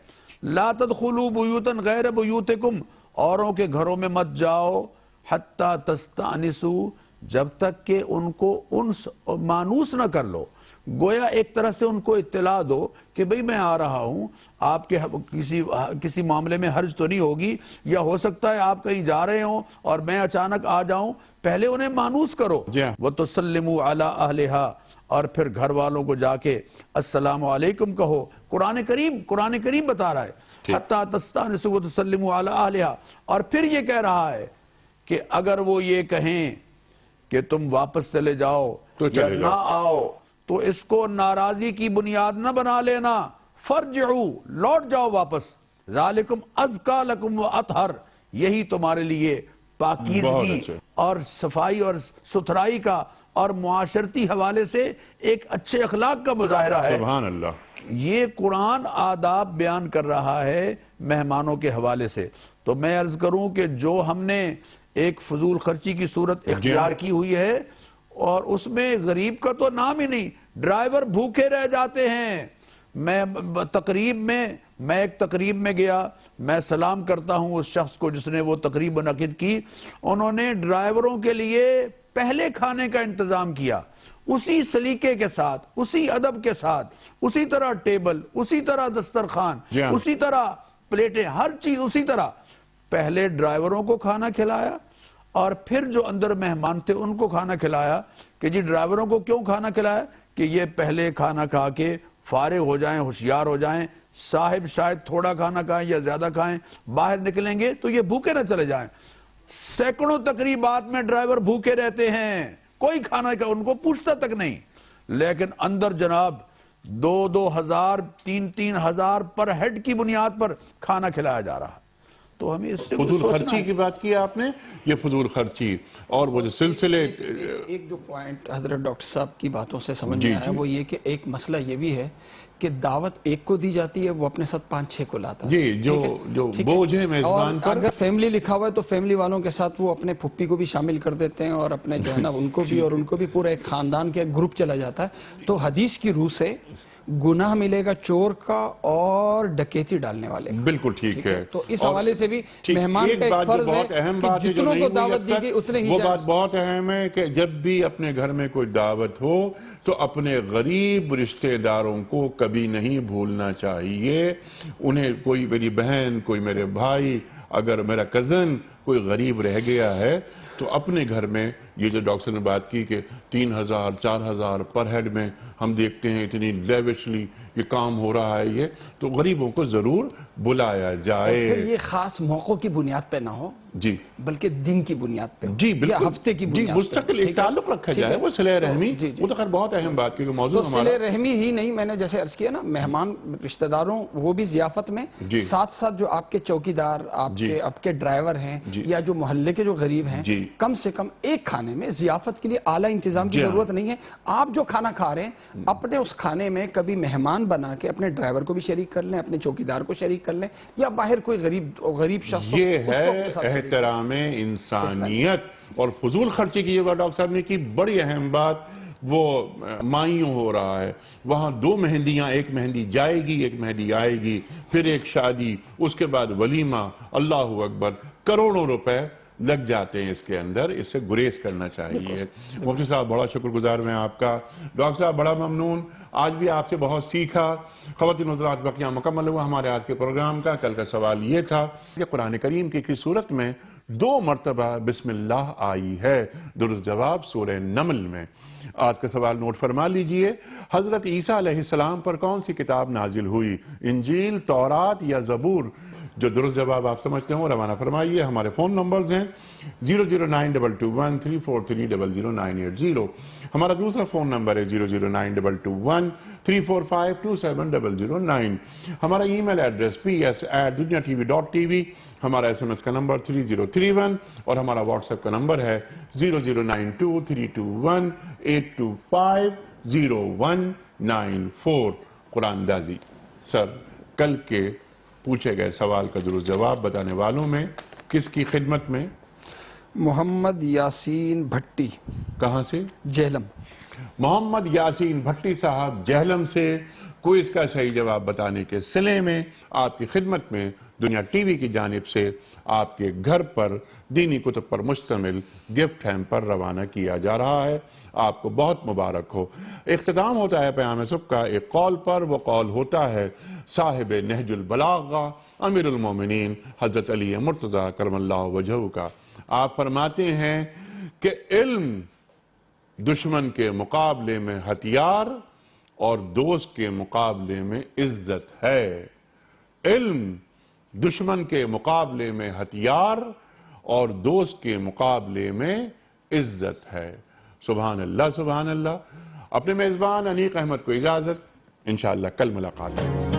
لا تدخلوا بیوتا غیر بیوتکم, اوروں کے گھروں میں مت جاؤ حتی تستانسو، جب تک کہ ان کو انس مانوس نہ کر لو. گویا ایک طرح سے ان کو اطلاع دو کہ بھئی میں آ رہا ہوں، آپ کے کسی معاملے میں حرج تو نہیں ہوگی، یا ہو سکتا ہے آپ کہیں جا رہے ہوں اور میں اچانک آ جاؤں. پہلے انہیں مانوس کرو. وَتُسَلِّمُوا عَلَىٰ أَهْلِهَا، اور پھر گھر والوں کو جا کے السلام علیکم کہو. قرآن کریم بتا رہا ہے حَتَّى تَسْتَأْنِسُوا وَتُسَلِّمُوا عَلَىٰ أَهْلِهَا. اور پھر یہ کہہ رہا ہے کہ اگر وہ یہ کہیں کہ تم واپس چلے جاؤ یا نہ آؤ تو اس کو ناراضی کی بنیاد نہ بنا لینا. فرجعو، لوٹ جاؤ واپس. ذالکم ازکا لکم واطہر، یہی تمہارے لیے پاکیزگی اور صفائی اور ستھرائی کا اور معاشرتی حوالے سے ایک اچھے اخلاق کا مظاہرہ ہے. سبحان اللہ. یہ قرآن آداب بیان کر رہا ہے مہمانوں کے حوالے سے. تو میں عرض کروں کہ جو ہم نے ایک فضول خرچی کی صورت اختیار کی ہوئی ہے، اور اس میں غریب کا تو نام ہی نہیں، ڈرائیور بھوکے رہ جاتے ہیں. میں ایک تقریب میں گیا، میں سلام کرتا ہوں اس شخص کو جس نے وہ تقریب منعقد کی. انہوں نے ڈرائیوروں کے لیے پہلے کھانے کا انتظام کیا، اسی سلیقے کے ساتھ، اسی ادب کے ساتھ، اسی طرح ٹیبل، اسی طرح دسترخوان، اسی طرح پلیٹیں، ہر چیز اسی طرح. پہلے ڈرائیوروں کو کھانا کھلایا اور پھر جو اندر مہمان تھے ان کو کھانا کھلایا. کہ جی ڈرائیوروں کو کیوں کھانا کھلایا؟ کہ یہ پہلے کھانا کھا کے فارغ ہو جائیں، ہوشیار ہو جائیں. صاحب شاید تھوڑا کھانا کھائیں یا زیادہ کھائیں، باہر نکلیں گے تو یہ بھوکے نہ چلے جائیں. سینکڑوں تقریبات میں ڈرائیور بھوکے رہتے ہیں، کوئی کھانا کا ان کو پوچھتا تک نہیں. لیکن اندر جناب 2,000 3,000 پر ہیڈ کی بنیاد پر کھانا کھلایا جا رہا. تو ہمیں اس سے فضول خرچی کی بات کی آپ نے، یہ فضول خرچی اور وہ جو سلسلے. ایک جو پوائنٹ حضرت ڈاکٹر صاحب کی باتوں سے سمجھ میں آیا وہ یہ کہ ایک مسئلہ یہ بھی ہے کہ دعوت ایک کو دی جاتی ہے، وہ اپنے ساتھ 5-6 کو لاتا ہے. جی، جو بوجھ ہے میزبان پر. اگر فیملی لکھا ہوا ہے تو فیملی والوں کے ساتھ وہ اپنے پھپھی کو بھی شامل کر دیتے ہیں اور اپنے جو ہے نا ان کو بھی، اور ان کو بھی پورا ایک خاندان کے گروپ چلا جاتا ہے. تو حدیث کی روح سے گناہ ملے گا چور کا اور ڈکیتی ڈالنے والے. بالکل ٹھیک ہے. تو اس حوالے سے بھی مہمان کا ایک فرض ہے کہ جتنوں کو دعوت دی گئی اتنے ہی وہ بات بہت اہم ہے کہ جب بھی اپنے گھر میں کوئی دعوت ہو تو اپنے غریب رشتہ داروں کو کبھی نہیں بھولنا چاہیے. انہیں کوئی میری بہن، کوئی میرے بھائی، اگر میرا کزن کوئی غریب رہ گیا ہے تو اپنے گھر میں یہ جو ڈاکٹر نے بات کی کہ 3,000 4,000 پر ہیڈ میں ہم دیکھتے ہیں اتنی لیوشلی یہ کام ہو رہا ہے، یہ تو غریبوں کو ضرور بلایا جائے. پھر یہ خاص موقعوں کی بنیاد پہ نہ ہو جی، بلکہ دن کی بنیاد پہ، جی بالکل، یا ہفتے کی بنیاد پہ مستقل ایک تعلق رکھا جائے. وہ صلہ رحمی، وہ تو خیر بہت اہم بات کیونکہ موضوع ہمارا صلہ رحمی ہی نہیں. میں نے جیسے عرض کیا نا، مہمان رشتہ داروں وہ بھی ضیافت میں، ساتھ ساتھ جو آپ کے چوکیدار، آپ کے ڈرائیور ہیں یا جو محلے کے جو غریب ہیں، کم سے کم ایک کھانے میں ضیافت کے لیے اعلیٰ انتظام کی ضرورت نہیں ہے. آپ جو کھانا کھا رہے ہیں اپنے اس کھانے میں کبھی مہمان بنا کے اپنے ڈرائیور کو بھی شریک کر لیں، اپنے چوکیدار کو شریک کر لیں، یا باہر کوئی غریب شخص. یہ ہے احترام انسانیت. اور فضول خرچی کی یہ بات ڈاکٹر صاحب نے کی، بڑی اہم بات. وہ مائیوں ہو رہا ہے وہاں 2 مہندیاں، ایک مہندی جائے گی، ایک مہندی آئے گی، پھر ایک شادی، اس کے بعد ولیمہ. اللہ اکبر، کروڑوں روپے لگ جاتے ہیں اس کے اندر. اس سے گریز کرنا چاہیے. مفتی صاحب بڑا شکر گزار میں آپ کا. ڈاکٹر صاحب بڑا ممنون، آج بھی آپ سے بہت سیکھا. خواتین حضرات، بقیہ مکمل ہوا ہمارے آج کے پروگرام کا. کل کا سوال یہ تھا کہ قرآن کریم کی کس صورت میں 2 مرتبہ بسم اللہ آئی ہے؟ درست جواب سورہ نمل میں. آج کا سوال نوٹ فرما لیجئے. حضرت عیسیٰ علیہ السلام پر کون سی کتاب نازل ہوئی؟ انجیل، تورات یا زبور؟ جو درست جواب آپ سمجھتے ہوں روانہ فرمائیے. ہمارے فون نمبرز ہیں 0092213430090. ہمارا دوسرا فون نمبر ہے 009221345270009. ہمارا ای میل ایڈریس ps@duniatv.tv. ہمارا SMS کا نمبر 3031 اور ہمارا واٹس ایپ کا نمبر ہے 009232182500194. قرآن دازی. سر، کل کے پوچھے گئے سوال کا درست جواب بتانے والوں میں کس کی خدمت میں؟ محمد یاسین بھٹی. کہاں سے؟ جہلم. محمد یاسین بھٹی صاحب جہلم سے کوئز کا صحیح جواب بتانے کے سلے میں آپ کی خدمت میں دنیا ٹی وی کی جانب سے آپ کے گھر پر دینی کتب پر مشتمل گفٹ ہیمپر روانہ کیا جا رہا ہے. آپ کو بہت مبارک ہو. اختتام ہوتا ہے پیام صبح کا ایک قول پر. وہ قول ہوتا ہے صاحب نہج البلاغہ امیر المومنین حضرت علی مرتضیٰ کرم اللہ وجہہ کا. آپ فرماتے ہیں کہ علم دشمن کے مقابلے میں ہتھیار اور دوست کے مقابلے میں عزت ہے. علم دشمن کے مقابلے میں ہتھیار اور دوست کے مقابلے میں عزت ہے. سبحان اللہ سبحان اللہ. اپنے میزبان انیق احمد کو اجازت. انشاءاللہ کل ملاقات ہے.